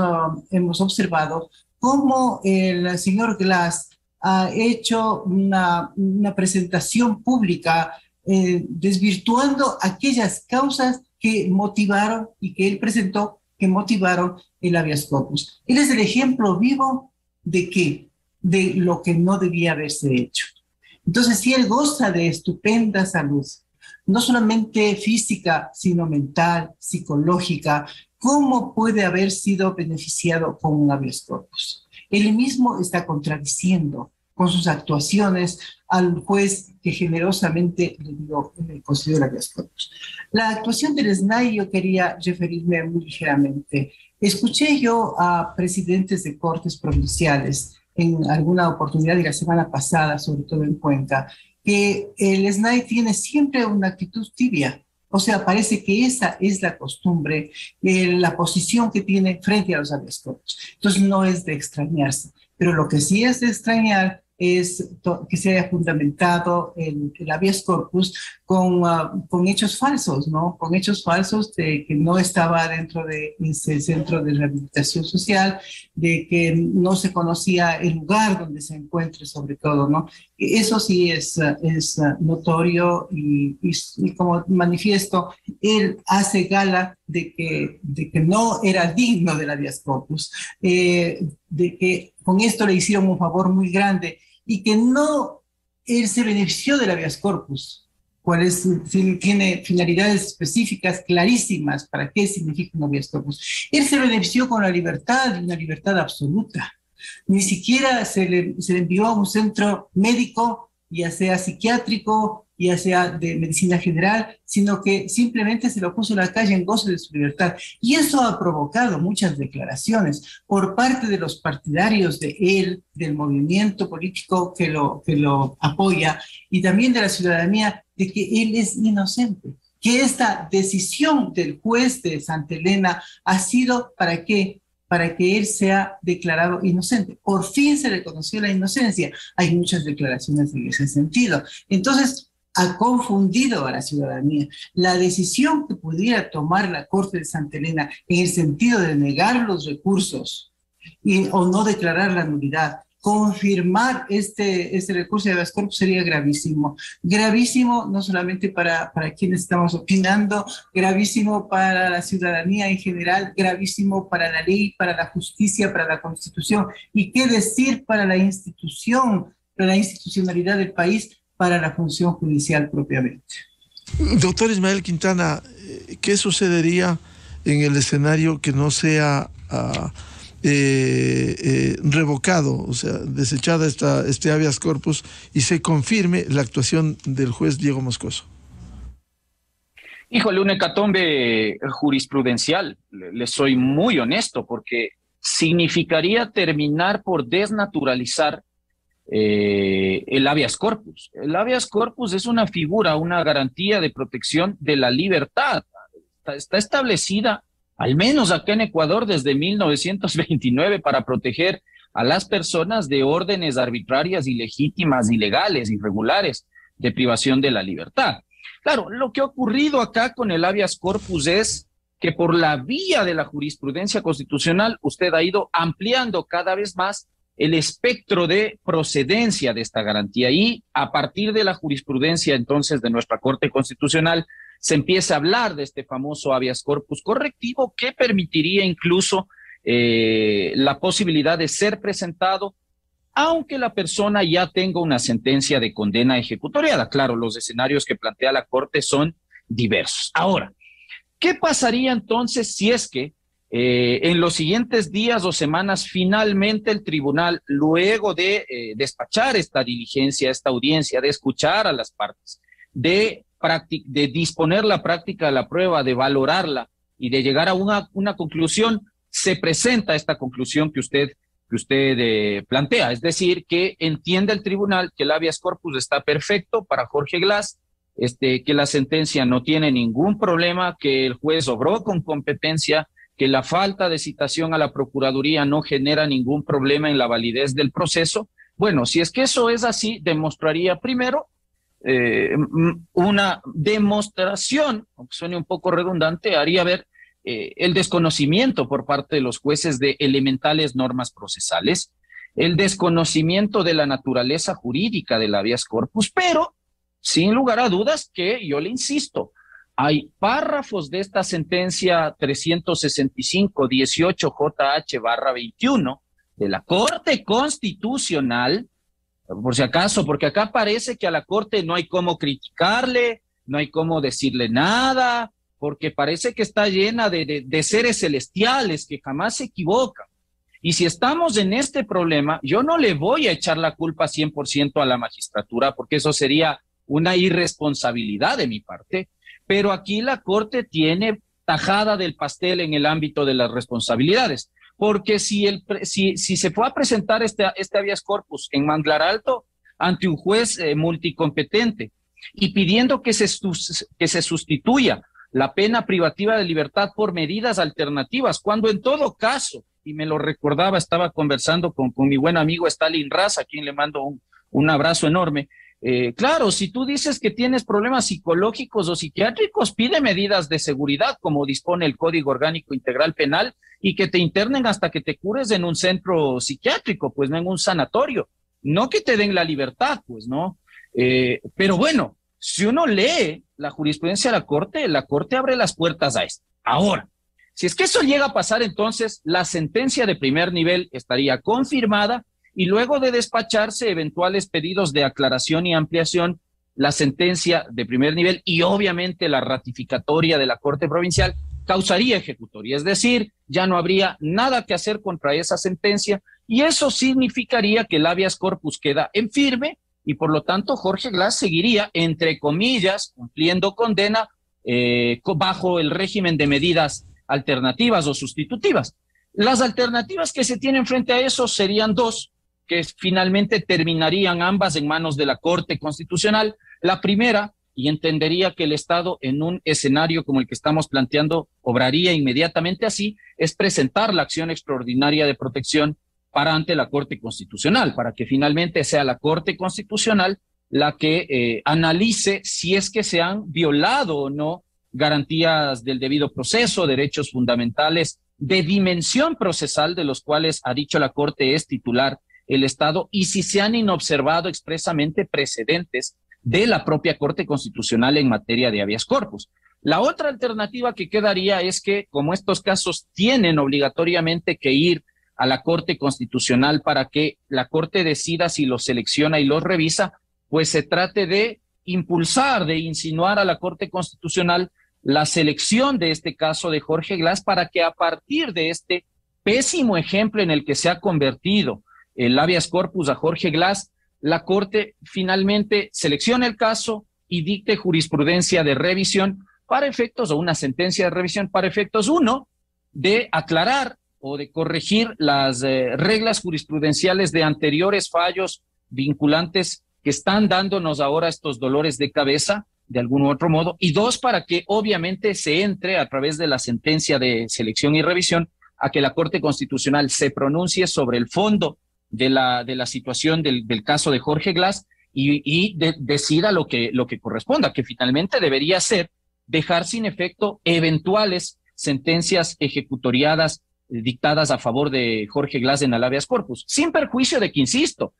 C: observado cómo el señor Glass ha hecho una presentación pública desvirtuando aquellas causas que motivaron y que él presentó, que motivaron el habeas corpus. Él es el ejemplo vivo de qué, de lo que no debía haberse hecho. Entonces, si él goza de estupenda salud, no solamente física, sino mental, psicológica, ¿cómo puede haber sido beneficiado con un habeas corpus? Él mismo está contradiciendo, con sus actuaciones al juez que generosamente le concedió el habeas corpus. La actuación del SNAI yo quería referirme muy ligeramente. Escuché yo a presidentes de cortes provinciales en alguna oportunidad y la semana pasada, sobre todo en Cuenca, que el SNAI tiene siempre una actitud tibia. O sea, parece que esa es la costumbre, la posición que tiene frente a los habeas corpus. Entonces no es de extrañarse, pero lo que sí es de extrañar es que se haya fundamentado el habeas corpus con hechos falsos, ¿no? Con hechos falsos de que no estaba dentro de ese centro de rehabilitación social, de que no se conocía el lugar donde se encuentre, sobre todo, ¿no? Eso sí es notorio y como manifiesto, él hace gala de que no era digno del habeas corpus, de que con esto le hicieron un favor muy grande y que no él se benefició del habeas corpus, tiene finalidades específicas clarísimas para qué significa un habeas corpus. Él se benefició con la libertad, una libertad absoluta. Ni siquiera se le envió a un centro médico, ya sea psiquiátrico, ya sea de medicina general, sino que simplemente se lo puso en la calle en goce de su libertad. Y eso ha provocado muchas declaraciones por parte de los partidarios de él, del movimiento político que lo apoya, y también de la ciudadanía, de que él es inocente, que esta decisión del juez de Santa Elena ha sido ¿para qué? Para que él sea declarado inocente. Por fin se reconoció la inocencia. Hay muchas declaraciones en ese sentido. Entonces, ha confundido a la ciudadanía. La decisión que pudiera tomar la Corte de Santa Elena en el sentido de negar los recursos o no declarar la nulidad, confirmar este recurso de habeas corpus sería gravísimo. Gravísimo no solamente para quienes estamos opinando, gravísimo para la ciudadanía en general, gravísimo para la ley, para la justicia, para la Constitución. Y qué decir para la institucionalidad del país, para la función judicial propiamente.
A: Doctor Ismael Quintana, ¿qué sucedería en el escenario que no sea revocado, o sea, desechada este habeas corpus y se confirme la actuación del juez Diego Moscoso?
D: Híjole, un hecatombe jurisprudencial, le soy muy honesto, porque significaría terminar por desnaturalizar el habeas corpus. El habeas corpus es una figura, una garantía de protección de la libertad. Está establecida, al menos acá en Ecuador, desde 1929 para proteger a las personas de órdenes arbitrarias, ilegítimas, ilegales, irregulares, de privación de la libertad. Claro, lo que ha ocurrido acá con el habeas corpus es que por la vía de la jurisprudencia constitucional usted ha ido ampliando cada vez más el espectro de procedencia de esta garantía, y a partir de la jurisprudencia entonces de nuestra Corte Constitucional se empieza a hablar de este famoso habeas corpus correctivo que permitiría incluso la posibilidad de ser presentado aunque la persona ya tenga una sentencia de condena ejecutoriada. Claro, los escenarios que plantea la Corte son diversos. Ahora, ¿qué pasaría entonces si es que en los siguientes días o semanas finalmente el tribunal, luego de despachar esta diligencia, esta audiencia, de escuchar a las partes, de disponer la práctica de la prueba, de valorarla y de llegar a una conclusión, se presenta esta conclusión que usted plantea? Es decir, que entiende el tribunal que el habeas corpus está perfecto para Jorge Glass, que la sentencia no tiene ningún problema, que el juez obró con competencia, que la falta de citación a la Procuraduría no genera ningún problema en la validez del proceso. Bueno, si es que eso es así, demostraría primero una demostración, aunque suene un poco redundante, haría ver el desconocimiento por parte de los jueces de elementales normas procesales, el desconocimiento de la naturaleza jurídica del habeas corpus, pero sin lugar a dudas que, yo le insisto, hay párrafos de esta sentencia 365-18 JH/21 de la Corte Constitucional, por si acaso, porque acá parece que a la Corte no hay cómo criticarle, no hay cómo decirle nada, porque parece que está llena de seres celestiales que jamás se equivocan.
E: Y si estamos en este problema, yo no le voy a echar la culpa 100% a la magistratura, porque eso sería una irresponsabilidad de mi parte, pero aquí la Corte tiene tajada del pastel en el ámbito de las responsabilidades, porque si se fue a presentar este habeas corpus en Manglar Alto ante un juez multicompetente y pidiendo que se sustituya la pena privativa de libertad por medidas alternativas, cuando en todo caso, y me lo recordaba, estaba conversando con mi buen amigo Stalin Raz, a quien le mando un abrazo enorme. Claro, si tú dices que tienes problemas psicológicos o psiquiátricos, pide medidas de seguridad, como dispone el Código Orgánico Integral Penal, y que te internen hasta que te cures en un centro psiquiátrico, pues no en un sanatorio, no que te den la libertad, pues no. Pero bueno, si uno lee la jurisprudencia de la Corte abre las puertas a esto. Ahora, si es que eso llega a pasar, entonces la sentencia de primer nivel estaría confirmada y luego de despacharse eventuales pedidos de aclaración y ampliación, la sentencia de primer nivel y obviamente la ratificatoria de la Corte Provincial causaría ejecutoria, es decir, ya no habría nada que hacer contra esa sentencia y eso significaría que el habeas corpus queda en firme y por lo tanto Jorge Glass seguiría, entre comillas, cumpliendo condena bajo el régimen de medidas alternativas o sustitutivas. Las alternativas que se tienen frente a eso serían dos, que finalmente terminarían ambas en manos de la Corte Constitucional. La primera, y entendería que el Estado en un escenario como el que estamos planteando obraría inmediatamente así, es presentar la acción extraordinaria de protección para ante la Corte Constitucional, para que finalmente sea la Corte Constitucional la que analice si es que se han violado o no garantías del debido proceso, derechos fundamentales de dimensión procesal de los cuales, ha dicho la Corte, es titular el Estado, y si se han inobservado expresamente precedentes de la propia Corte Constitucional en materia de habeas corpus. La otra alternativa que quedaría es que, como estos casos tienen obligatoriamente que ir a la Corte Constitucional para que la Corte decida si los selecciona y los revisa, pues se trate de impulsar, de insinuar a la Corte Constitucional la selección de este caso de Jorge Glass para que a partir de este pésimo ejemplo en el que se ha convertido el habeas corpus a Jorge Glass, la Corte finalmente seleccione el caso y dicte jurisprudencia de revisión para efectos, o una sentencia de revisión para efectos, uno, de aclarar o de corregir las reglas jurisprudenciales de anteriores fallos vinculantes que están dándonos ahora estos dolores de cabeza, de algún u otro modo, y dos, para que obviamente se entre a través de la sentencia de selección y revisión a que la Corte Constitucional se pronuncie sobre el fondo de la situación del caso de Jorge Glass y decida lo que corresponda, que finalmente debería ser dejar sin efecto eventuales sentencias ejecutoriadas dictadas a favor de Jorge Glass en el habeas corpus, sin perjuicio de que, insisto,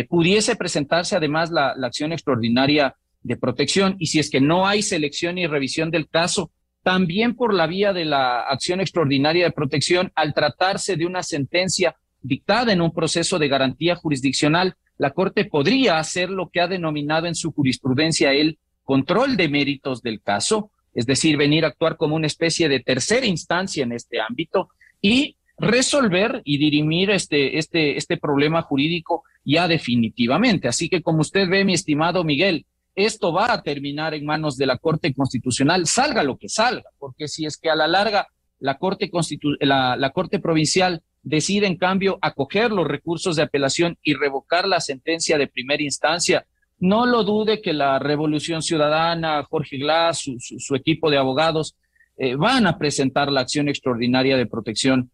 E: pudiese presentarse además la acción extraordinaria de protección, y si es que no hay selección y revisión del caso, también por la vía de la acción extraordinaria de protección, al tratarse de una sentencia dictada en un proceso de garantía jurisdiccional, la Corte podría hacer lo que ha denominado en su jurisprudencia el control de méritos del caso, es decir, venir a actuar como una especie de tercera instancia en este ámbito y resolver y dirimir este problema jurídico ya definitivamente. Así que, como usted ve, mi estimado Miguel, esto va a terminar en manos de la Corte Constitucional, salga lo que salga, porque si es que a la larga la Corte Provincial decide, en cambio, acoger los recursos de apelación y revocar la sentencia de primera instancia, no lo dude que la Revolución Ciudadana, Jorge Glass, su equipo de abogados, van a presentar la acción extraordinaria de protección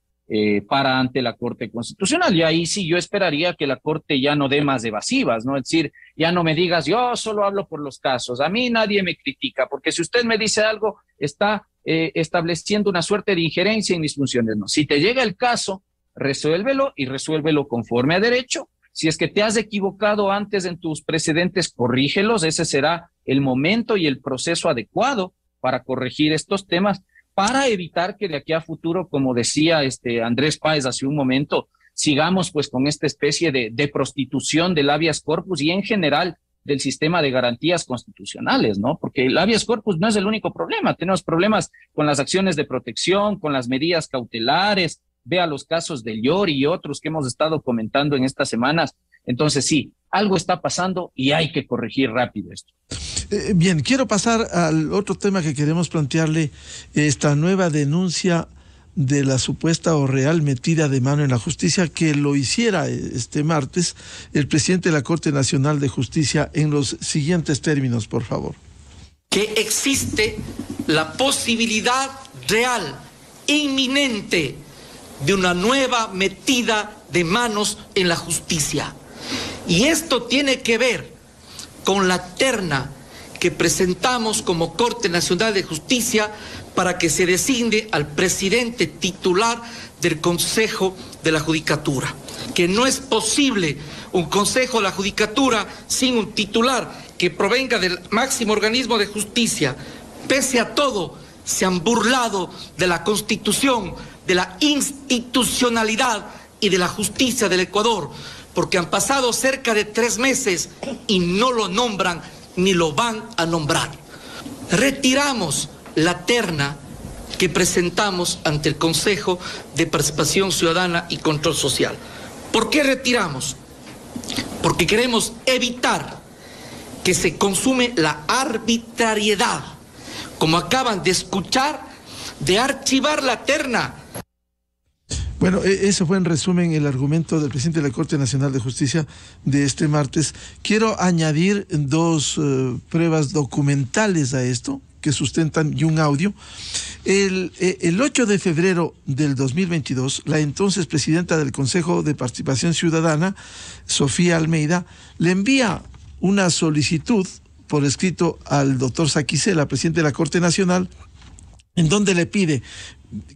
E: para ante la Corte Constitucional. Y ahí sí yo esperaría que la Corte ya no dé más evasivas, ¿no? Es decir, ya no me digas, yo solo hablo por los casos, a mí nadie me critica, porque si usted me dice algo, está estableciendo una suerte de injerencia en mis funciones. No, si te llega el caso, resuélvelo y resuélvelo conforme a derecho. Si es que te has equivocado antes en tus precedentes, corrígelos. Ese será el momento y el proceso adecuado para corregir estos temas, para evitar que de aquí a futuro, como decía Andrés Páez hace un momento, sigamos pues con esta especie de prostitución del habeas corpus y en general del sistema de garantías constitucionales, ¿no? Porque el habeas corpus no es el único problema. Tenemos problemas con las acciones de protección, con las medidas cautelares, vea los casos del Yori y otros que hemos estado comentando en estas semanas. Entonces sí, algo está pasando y hay que corregir rápido esto.
A: Bien, quiero pasar al otro tema que queremos plantearle, esta nueva denuncia de la supuesta o real metida de mano en la justicia, que lo hiciera este martes el presidente de la Corte Nacional de Justicia en los siguientes términos, por favor.
F: Que existe la posibilidad real, inminente, de una nueva metida de manos en la justicia. Y esto tiene que ver con la terna que presentamos como Corte Nacional de Justicia para que se designe al presidente titular del Consejo de la Judicatura. Que no es posible un Consejo de la Judicatura sin un titular que provenga del máximo organismo de justicia. Pese a todo, se han burlado de la Constitución, de la institucionalidad y de la justicia del Ecuador, porque han pasado cerca de 3 meses y no lo nombran ni lo van a nombrar. Retiramos la terna que presentamos ante el Consejo de Participación Ciudadana y Control Social. ¿Por qué retiramos? Porque queremos evitar que se consume la arbitrariedad, como acaban de escuchar, de archivar la terna.
A: Bueno, ese fue en resumen el argumento del presidente de la Corte Nacional de Justicia de este martes. Quiero añadir 2 pruebas documentales a esto que sustentan y un audio. El 8 de febrero del 2022, la entonces presidenta del Consejo de Participación Ciudadana, Sofía Almeida, le envía una solicitud por escrito al doctor Saquicela, presidente de la Corte Nacional, en donde le pide,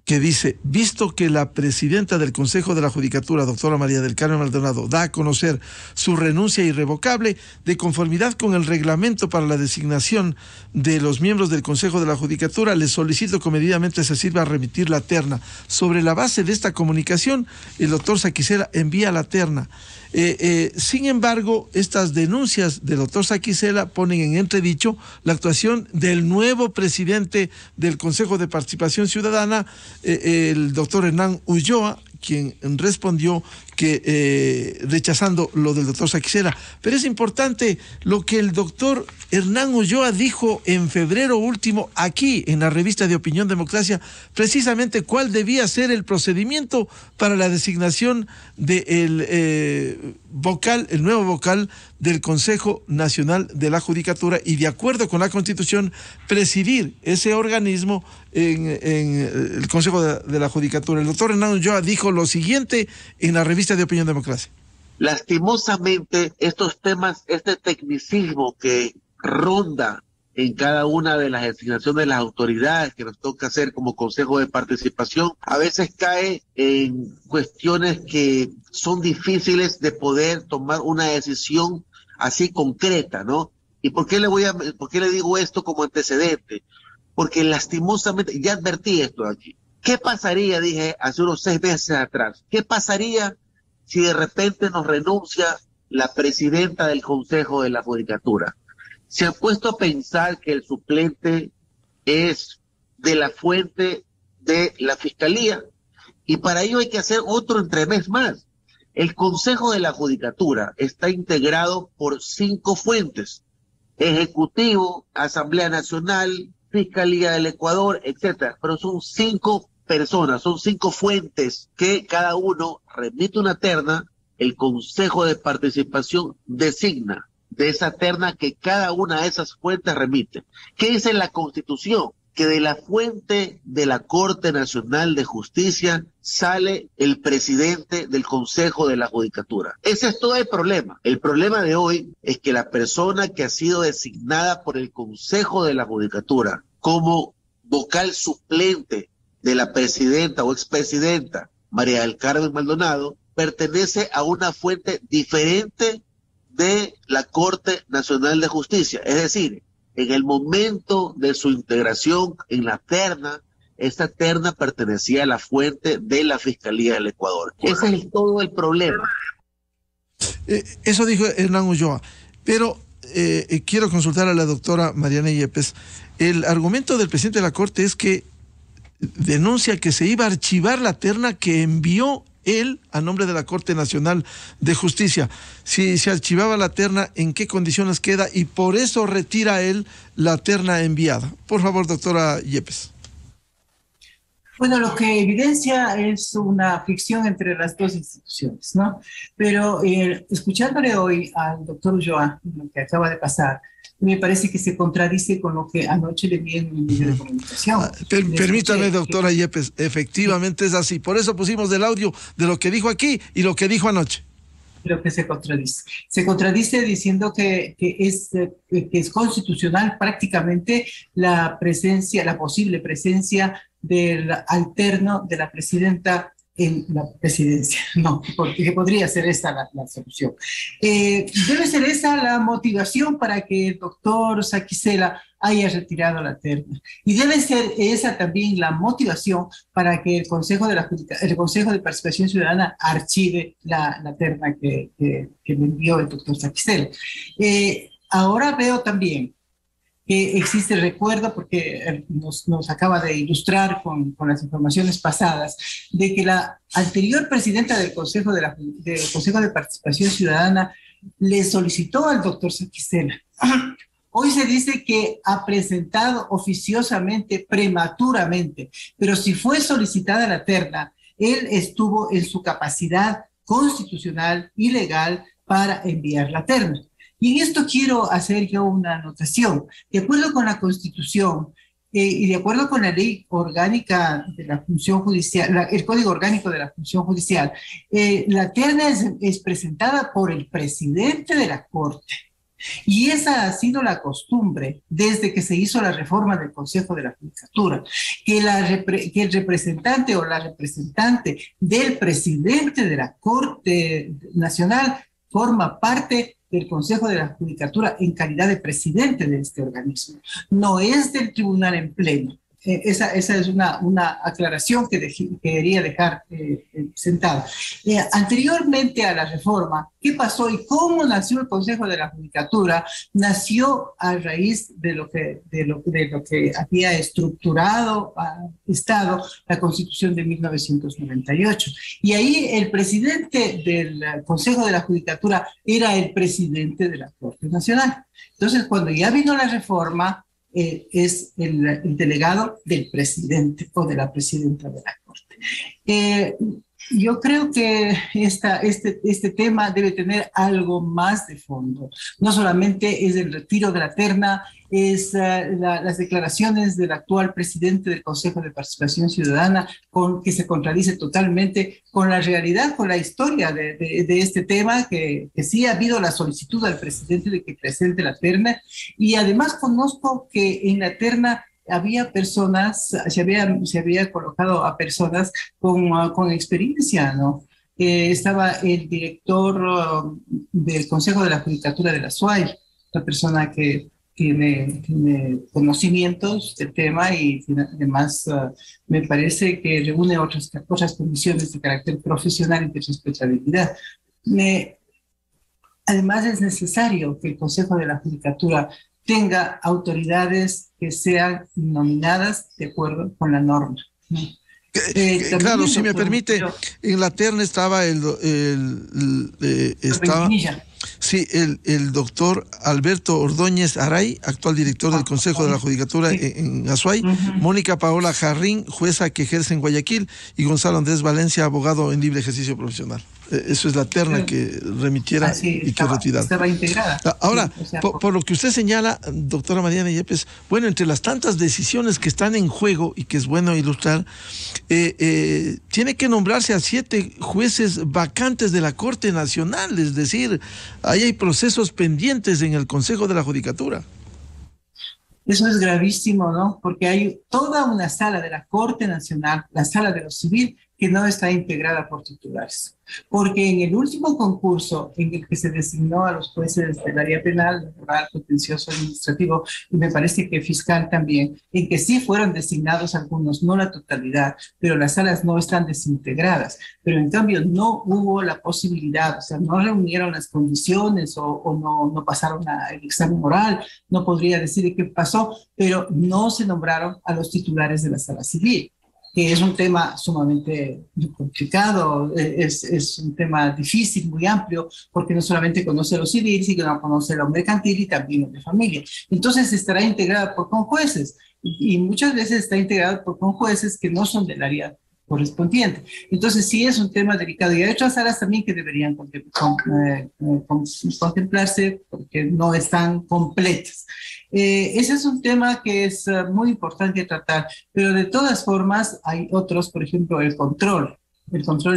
A: que dice: visto que la presidenta del Consejo de la Judicatura, doctora María del Carmen Maldonado, da a conocer su renuncia irrevocable de conformidad con el reglamento para la designación de los miembros del Consejo de la Judicatura, le solicito comedidamente se sirva a remitir la terna. Sobre la base de esta comunicación, el doctor Saquicela envía la terna. Sin embargo, estas denuncias del doctor Saquicela ponen en entredicho la actuación del nuevo presidente del Consejo de Participación Ciudadana, el doctor Hernán Ulloa, quien respondió que rechazando lo del doctor Saquicela. Pero es importante lo que el doctor Hernán Ulloa dijo en febrero último aquí en la revista de Opinión Democracia, precisamente cuál debía ser el procedimiento para la designación del vocal, el nuevo vocal del Consejo Nacional de la Judicatura, y de acuerdo con la Constitución presidir ese organismo en el Consejo de la Judicatura. El doctor Hernán Ulloa dijo lo siguiente en la revista de Opinión Democracia.
G: Lastimosamente, estos temas, este tecnicismo que ronda en cada una de las designaciones de las autoridades que nos toca hacer como Consejo de Participación, a veces cae en cuestiones que son difíciles de poder tomar una decisión así concreta, ¿no? ¿Y por qué le digo esto como antecedente? Porque lastimosamente, ya advertí esto aquí. ¿Qué pasaría, dije hace unos 6 meses atrás? ¿Qué pasaría si de repente nos renuncia la presidenta del Consejo de la Judicatura? Se han puesto a pensar que el suplente es de la fuente de la Fiscalía, y para ello hay que hacer otro entremés más. El Consejo de la Judicatura está integrado por 5 fuentes: Ejecutivo, Asamblea Nacional, Fiscalía del Ecuador, etcétera. Pero son 5 personas, son 5 fuentes que cada uno remite una terna, el Consejo de Participación designa de esa terna que cada una de esas fuentes remite. ¿Qué dice la Constitución? Que de la fuente de la Corte Nacional de Justicia sale el presidente del Consejo de la Judicatura. Ese es todo el problema. El problema de hoy es que la persona que ha sido designada por el Consejo de la Judicatura como vocal suplente de la presidenta o expresidenta María del Carmen Maldonado pertenece a una fuente diferente de la Corte Nacional de Justicia. Es decir, en el momento de su integración en la terna, esta terna pertenecía a la fuente de la Fiscalía del Ecuador. Ese es todo el problema.
A: Eso dijo Hernán Ulloa. Pero quiero consultar a la doctora Mariana Yepes. El argumento del presidente de la Corte es que denuncia que se iba a archivar la terna que envió él a nombre de la Corte Nacional de Justicia. Si se archivaba la terna, ¿en qué condiciones queda? Y por eso retira él la terna enviada. Por favor, doctora Yepes.
C: Bueno, lo que evidencia es una fricción entre las dos instituciones, ¿no? Pero escuchándole hoy al doctor Ulloa, lo que acaba de pasar, me parece que se contradice con lo que anoche le vi en un medio de comunicación.
A: Permítame, doctora Yepes, efectivamente es así. Por eso pusimos el audio de lo que dijo aquí y lo que dijo anoche.
C: Creo que se contradice. Se contradice diciendo que es constitucional prácticamente la posible presencia del alterno de la presidenta en la presidencia. No, porque podría ser esta la solución. Debe ser esa la motivación para que el doctor Saquicela haya retirado la terna. Y debe ser esa también la motivación para que el Consejo de Participación Ciudadana archive la terna que le envió el doctor Saquicela. Ahora veo también que existe el recuerdo, porque nos acaba de ilustrar con las informaciones pasadas, de que la anterior presidenta del Consejo de Participación Ciudadana le solicitó al doctor Saquicela. Hoy se dice que ha presentado oficiosamente, prematuramente, pero si fue solicitada la terna, él estuvo en su capacidad constitucional y legal para enviar la terna. Y en esto quiero hacer yo una anotación. De acuerdo con la Constitución y de acuerdo con la ley orgánica de la función judicial, el Código Orgánico de la Función Judicial, la terna es presentada por el presidente de la Corte. Y esa ha sido la costumbre desde que se hizo la reforma del Consejo de la Judicatura, que el representante o la representante del presidente de la Corte Nacional forma parte del Consejo de la Judicatura en calidad de presidente de este organismo. No es del tribunal en pleno. Esa es una aclaración que quería dejar sentada. Anteriormente a la reforma, ¿qué pasó y cómo nació el Consejo de la Judicatura? Nació a raíz de lo que había estructurado Estado la Constitución de 1998. Y ahí el presidente del Consejo de la Judicatura era el presidente de la Corte Nacional. Entonces, cuando ya vino la reforma, es el delegado del presidente o de la presidenta de la Corte. Yo creo que este tema debe tener algo más de fondo. No solamente es el retiro de la terna, es las declaraciones del actual presidente del Consejo de Participación Ciudadana, que se contradice totalmente con la realidad, con la historia de este tema, que sí ha habido la solicitud al presidente de que presente la terna, y además conozco que en la terna había personas, se había colocado a personas con experiencia, ¿no? Estaba el director del Consejo de la Judicatura de la SUAY, una persona que tiene conocimientos del tema y además me parece que reúne otras condiciones de carácter profesional y de responsabilidad. Además es necesario que el Consejo de la Judicatura tenga autoridades que sean nominadas de acuerdo con la norma.
A: Claro, si me permite, en la terna estaba el doctor Alberto Ordóñez Aray, actual director del Consejo de la Judicatura en Azuay, Mónica Paola Jarrín, jueza que ejerce en Guayaquil, y Gonzalo Andrés Valencia, abogado en libre ejercicio profesional. Eso es la terna que remitiera y que retirara.
C: Estaba integrada.
A: Ahora, por lo que usted señala, doctora Mariana Yepes, bueno, entre las tantas decisiones que están en juego y que es bueno ilustrar, tiene que nombrarse a 7 jueces vacantes de la Corte Nacional, es decir, ahí hay procesos pendientes en el Consejo de la Judicatura.
C: Eso es gravísimo, ¿no? Porque hay toda una sala de la Corte Nacional, la sala de lo civil, que no está integrada por titulares. Porque en el último concurso en el que se designó a los jueces del área penal, laboral, contencioso, administrativo, y me parece que fiscal también, en que sí fueron designados algunos, no la totalidad, pero las salas no están desintegradas. Pero en cambio no hubo la posibilidad, o sea, no reunieron las condiciones o no pasaron el examen oral, no podría decir qué pasó, pero no se nombraron a los titulares de la sala civil. que es un tema sumamente complicado, es un tema difícil, muy amplio, porque no solamente conoce lo civil, sino que conoce lo mercantil y también lo de familia. Entonces estará integrada por conjueces, y muchas veces está integrada por conjueces que no son del área correspondiente. Entonces sí es un tema delicado, y hay otras áreas también que deberían contemplarse porque no están completas. Ese es un tema que es muy importante tratar, pero de todas formas hay otros, por ejemplo, el control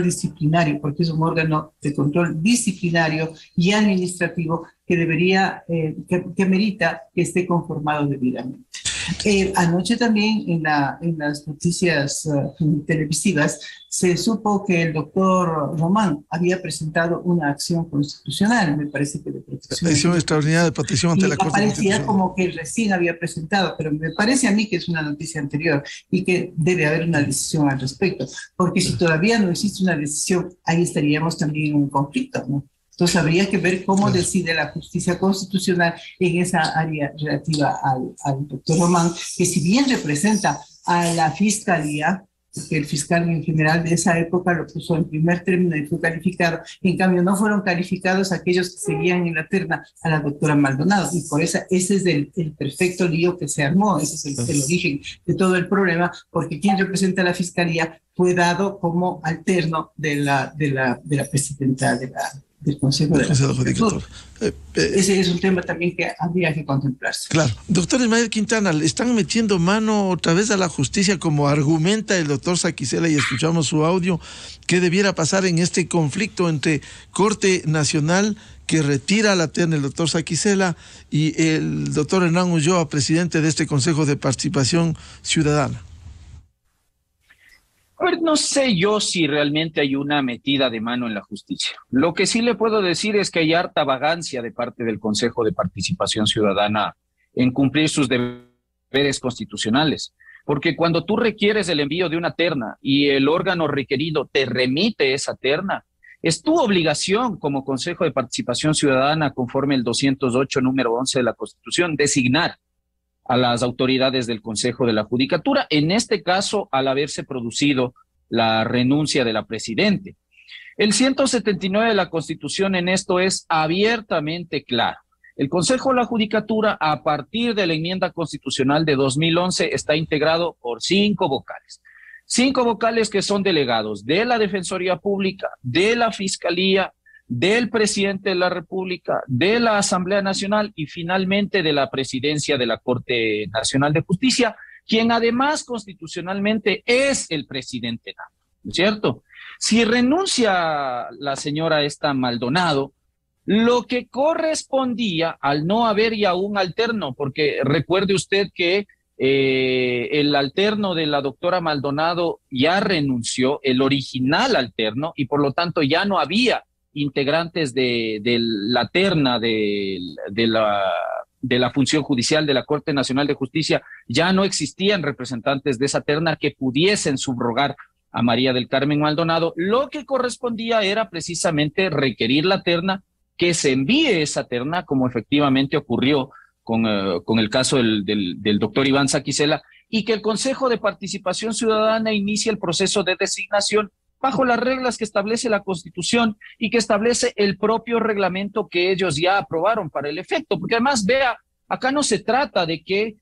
C: disciplinario, porque es un órgano de control disciplinario y administrativo que debería, que merita que esté conformado debidamente. Anoche también en las noticias televisivas se supo que el doctor Román había presentado una acción constitucional, me parece que de protección.
A: Acción extraordinaria de protección ante la Corte
C: Constitucional. Parecía como que recién había presentado, pero me parece a mí que es una noticia anterior y que debe haber una decisión al respecto, porque si todavía no existe una decisión, ahí estaríamos también en un conflicto, ¿no? Entonces habría que ver cómo decide la justicia constitucional en esa área relativa al doctor Román, que si bien representa a la fiscalía, porque el fiscal en general de esa época lo puso en primer término y fue calificado, en cambio no fueron calificados aquellos que seguían en la terna a la doctora Maldonado, y por eso ese es el perfecto lío que se armó, ese es el origen de todo el problema, porque quien representa a la fiscalía fue dado como alterno de la presidenta del Consejo de la Judicatura. Ese es un tema también que habría que contemplarse.
A: Claro. Doctor Ismael Quintana, le están metiendo mano otra vez a la justicia, como argumenta el doctor Saquicela, y escuchamos su audio, que debiera pasar en este conflicto entre Corte Nacional, que retira a la terna el doctor Saquicela, y el doctor Hernán Ulloa, presidente de este Consejo de Participación Ciudadana.
E: A ver, no sé yo si realmente hay una metida de mano en la justicia. Lo que sí le puedo decir es que hay harta vagancia de parte del Consejo de Participación Ciudadana en cumplir sus deberes constitucionales. Porque cuando tú requieres el envío de una terna y el órgano requerido te remite esa terna, es tu obligación como Consejo de Participación Ciudadana, conforme el 208, número 11 de la Constitución, designar a las autoridades del Consejo de la Judicatura, en este caso al haberse producido la renuncia de la presidente. El 179 de la Constitución en esto es abiertamente claro. El Consejo de la Judicatura, a partir de la enmienda constitucional de 2011, está integrado por 5 vocales. 5 vocales que son delegados de la Defensoría Pública, de la Fiscalía, del presidente de la República, de la Asamblea Nacional y finalmente de la presidencia de la Corte Nacional de Justicia, quien además constitucionalmente es el presidente, ¿no es cierto? Si renuncia la señora esta Maldonado, lo que correspondía al no haber ya un alterno, porque recuerde usted que el alterno de la doctora Maldonado ya renunció, el original alterno, y por lo tanto ya no había integrantes de la terna de la función judicial de la Corte Nacional de Justicia, ya no existían representantes de esa terna que pudiesen subrogar a María del Carmen Maldonado. Lo que correspondía era precisamente requerir la terna, que se envíe esa terna, como efectivamente ocurrió con el caso del doctor Iván Saquicela, y que el Consejo de Participación Ciudadana inicie el proceso de designación bajo las reglas que establece la Constitución y que establece el propio reglamento que ellos ya aprobaron para el efecto. Porque además, vea, acá no se trata de que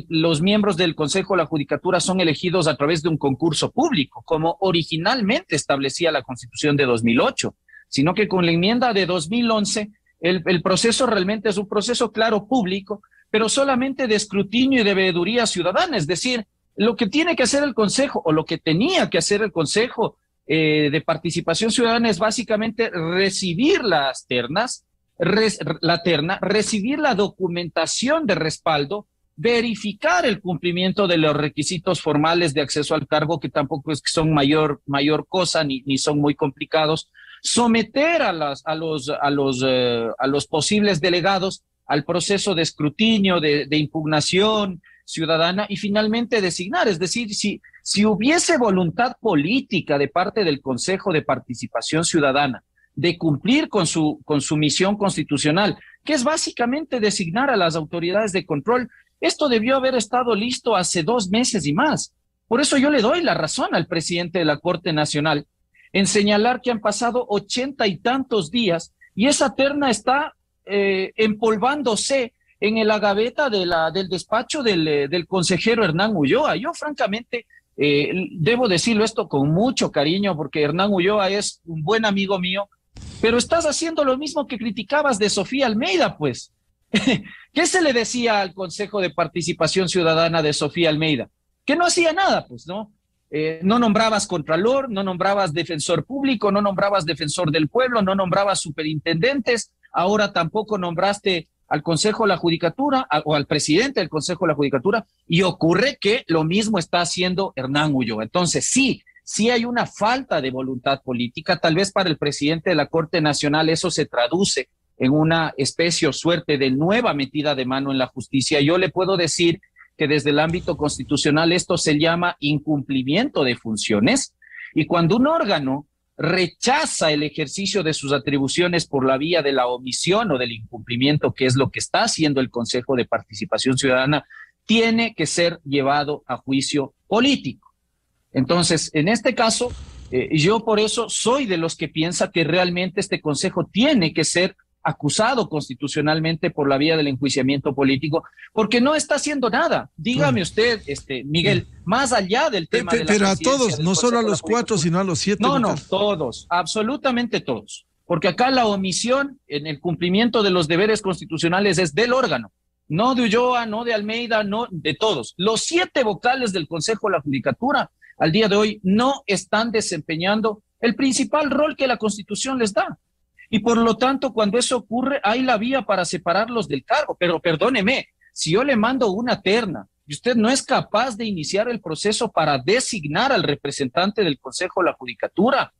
E: los miembros del Consejo de la Judicatura son elegidos a través de un concurso público, como originalmente establecía la Constitución de 2008, sino que con la enmienda de 2011, el proceso realmente es un proceso, claro, público, pero solamente de escrutinio y de veeduría ciudadana, es decir, lo que tiene que hacer el Consejo, o lo que tenía que hacer el Consejo de Participación Ciudadana, es básicamente recibir las ternas, la terna, recibir la documentación de respaldo, verificar el cumplimiento de los requisitos formales de acceso al cargo, que tampoco es que son mayor cosa ni son muy complicados, someter a los posibles delegados al proceso de escrutinio, de impugnación ciudadana, y finalmente designar. Es decir, si hubiese voluntad política de parte del Consejo de Participación Ciudadana de cumplir con su misión constitucional, que es básicamente designar a las autoridades de control, esto debió haber estado listo hace 2 meses y más. Por eso yo le doy la razón al presidente de la Corte Nacional en señalar que han pasado 80 y tantos días y esa terna está empolvándose en la gaveta del despacho del consejero Hernán Ulloa. Yo francamente debo decirlo esto con mucho cariño porque Hernán Ulloa es un buen amigo mío, pero estás haciendo lo mismo que criticabas de Sofía Almeida, pues. ¿Qué se le decía al Consejo de Participación Ciudadana de Sofía Almeida? Que no hacía nada, pues, ¿no? No nombrabas contralor, no nombrabas defensor público, no nombrabas defensor del pueblo, no nombrabas superintendentes, ahora tampoco nombraste al Consejo de la Judicatura o al presidente del Consejo de la Judicatura, y ocurre que lo mismo está haciendo Hernán Ulloa. Entonces, sí hay una falta de voluntad política. Tal vez para el presidente de la Corte Nacional eso se traduce en una especie o suerte de nueva metida de mano en la justicia. Yo le puedo decir que desde el ámbito constitucional esto se llama incumplimiento de funciones, y cuando un órgano rechaza el ejercicio de sus atribuciones por la vía de la omisión o del incumplimiento, que es lo que está haciendo el Consejo de Participación Ciudadana, tiene que ser llevado a juicio político. Entonces, en este caso, yo por eso soy de los que piensa que realmente este Consejo tiene que ser acusado constitucionalmente por la vía del enjuiciamiento político, porque no está haciendo nada. Dígame usted, Miguel, más allá del tema de la
A: pero a todos, no solo a los 4, sino a los 7.
E: No, todos, absolutamente todos. Porque acá la omisión en el cumplimiento de los deberes constitucionales es del órgano, no de Ulloa, no de Almeida, no de todos. Los 7 vocales del Consejo de la Judicatura al día de hoy no están desempeñando el principal rol que la Constitución les da. Y por lo tanto, cuando eso ocurre, hay la vía para separarlos del cargo. Pero perdóneme, si yo le mando una terna y usted no es capaz de iniciar el proceso para designar al representante del Consejo de la Judicatura,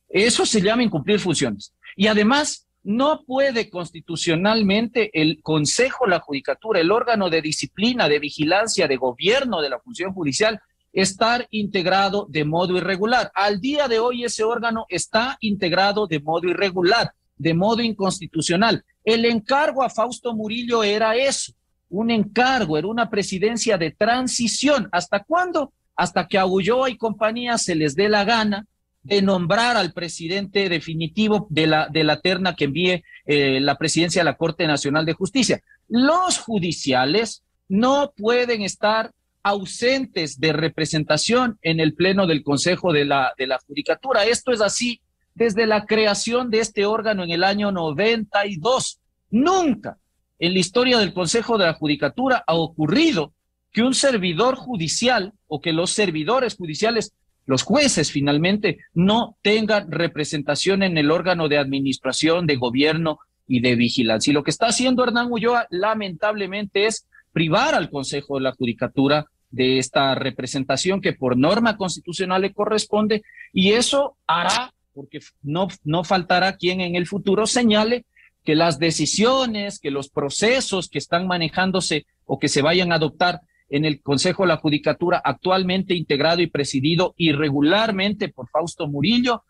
E: eso se llama incumplir funciones. Y además, no puede constitucionalmente el Consejo de la Judicatura, el órgano de disciplina, de vigilancia, de gobierno de la función judicial, estar integrado de modo irregular. Al día de hoy ese órgano está integrado de modo irregular, de modo inconstitucional. El encargo a Fausto Murillo era eso, un encargo, era una presidencia de transición. ¿Hasta cuándo? Hasta que a Ulloa y compañía se les dé la gana de nombrar al presidente definitivo de la terna que envíe la presidencia de la Corte Nacional de Justicia. Los judiciales no pueden estar ausentes de representación en el pleno del Consejo de la Judicatura. Esto es así desde la creación de este órgano en el año 92. Nunca en la historia del Consejo de la Judicatura ha ocurrido que un servidor judicial o que los servidores judiciales, los jueces finalmente, no tengan representación en el órgano de administración, de gobierno y de vigilancia. Y lo que está haciendo Hernán Ulloa lamentablemente es privar al Consejo de la Judicatura de esta representación que por norma constitucional le corresponde, y eso hará, porque no faltará quien en el futuro señale que las decisiones, que los procesos que están manejándose o que se vayan a adoptar en el Consejo de la Judicatura, actualmente integrado y presidido irregularmente por Fausto Murillo,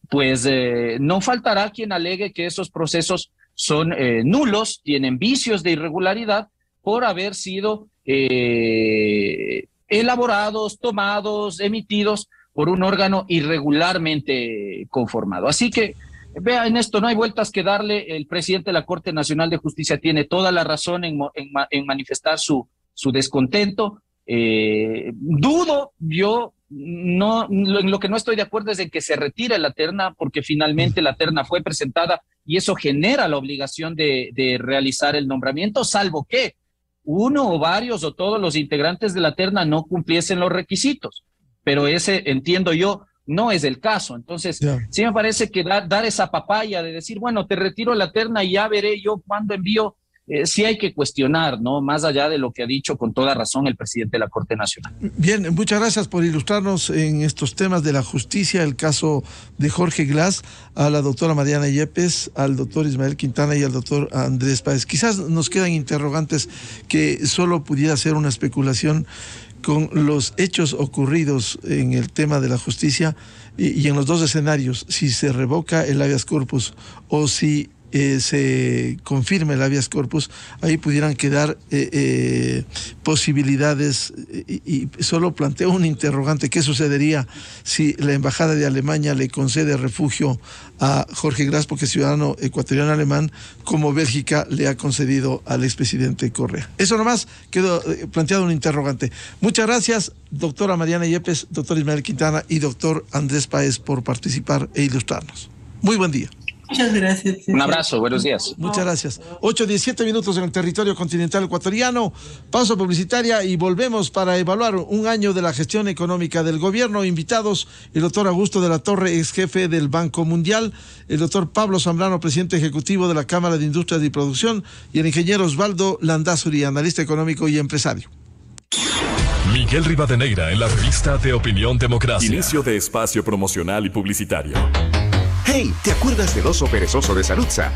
E: pues no faltará quien alegue que esos procesos son nulos, tienen vicios de irregularidad por haber sido elaborados, tomados, emitidos por un órgano irregularmente conformado. Así que, vea, en esto no hay vueltas que darle. El presidente de la Corte Nacional de Justicia tiene toda la razón en manifestar su descontento. Dudo, yo no, lo que no estoy de acuerdo es en que se retire la terna, porque finalmente la terna fue presentada y eso genera la obligación de realizar el nombramiento, salvo que uno o varios o todos los integrantes de la terna no cumpliesen los requisitos. Pero ese, entiendo yo, no es el caso. Entonces, sí me parece que dar esa papaya de decir, bueno, te retiro la terna y ya veré yo cuándo envío, sí hay que cuestionar, ¿no? Más allá de lo que ha dicho con toda razón el presidente de la Corte Nacional.
A: Bien, muchas gracias por ilustrarnos en estos temas de la justicia, el caso de Jorge Glass, a la doctora Mariana Yepes, al doctor Ismael Quintana y al doctor Andrés Páez. Quizás nos quedan interrogantes que solo pudiera ser una especulación con los hechos ocurridos en el tema de la justicia y en los dos escenarios, si se revoca el habeas corpus o si se confirme el habeas corpus, ahí pudieran quedar posibilidades, y solo planteo un interrogante: ¿qué sucedería si la Embajada de Alemania le concede refugio a Jorge Gras, porque es ciudadano ecuatoriano alemán, como Bélgica le ha concedido al expresidente Correa? Eso nomás quedó planteado un interrogante. Muchas gracias, doctora Mariana Yepes, doctor Ismael Quintana y doctor Andrés Páez, por participar e ilustrarnos. Muy buen día.
C: Muchas gracias.
E: Un abrazo, buenos días.
A: Muchas gracias. 8:17 minutos en el territorio continental ecuatoriano. Pausa publicitaria y volvemos para evaluar un año de la gestión económica del gobierno. Invitados: el doctor Augusto de la Torre, ex jefe del Banco Mundial; el doctor Pablo Zambrano, presidente ejecutivo de la Cámara de Industrias y Producción; y el ingeniero Osvaldo Landázuri, analista económico y empresario.
H: Miguel Rivadeneira en la revista de Opinión Democracia. Inicio de espacio promocional y publicitario.
I: Hey, ¿te acuerdas del oso perezoso de Saluzza?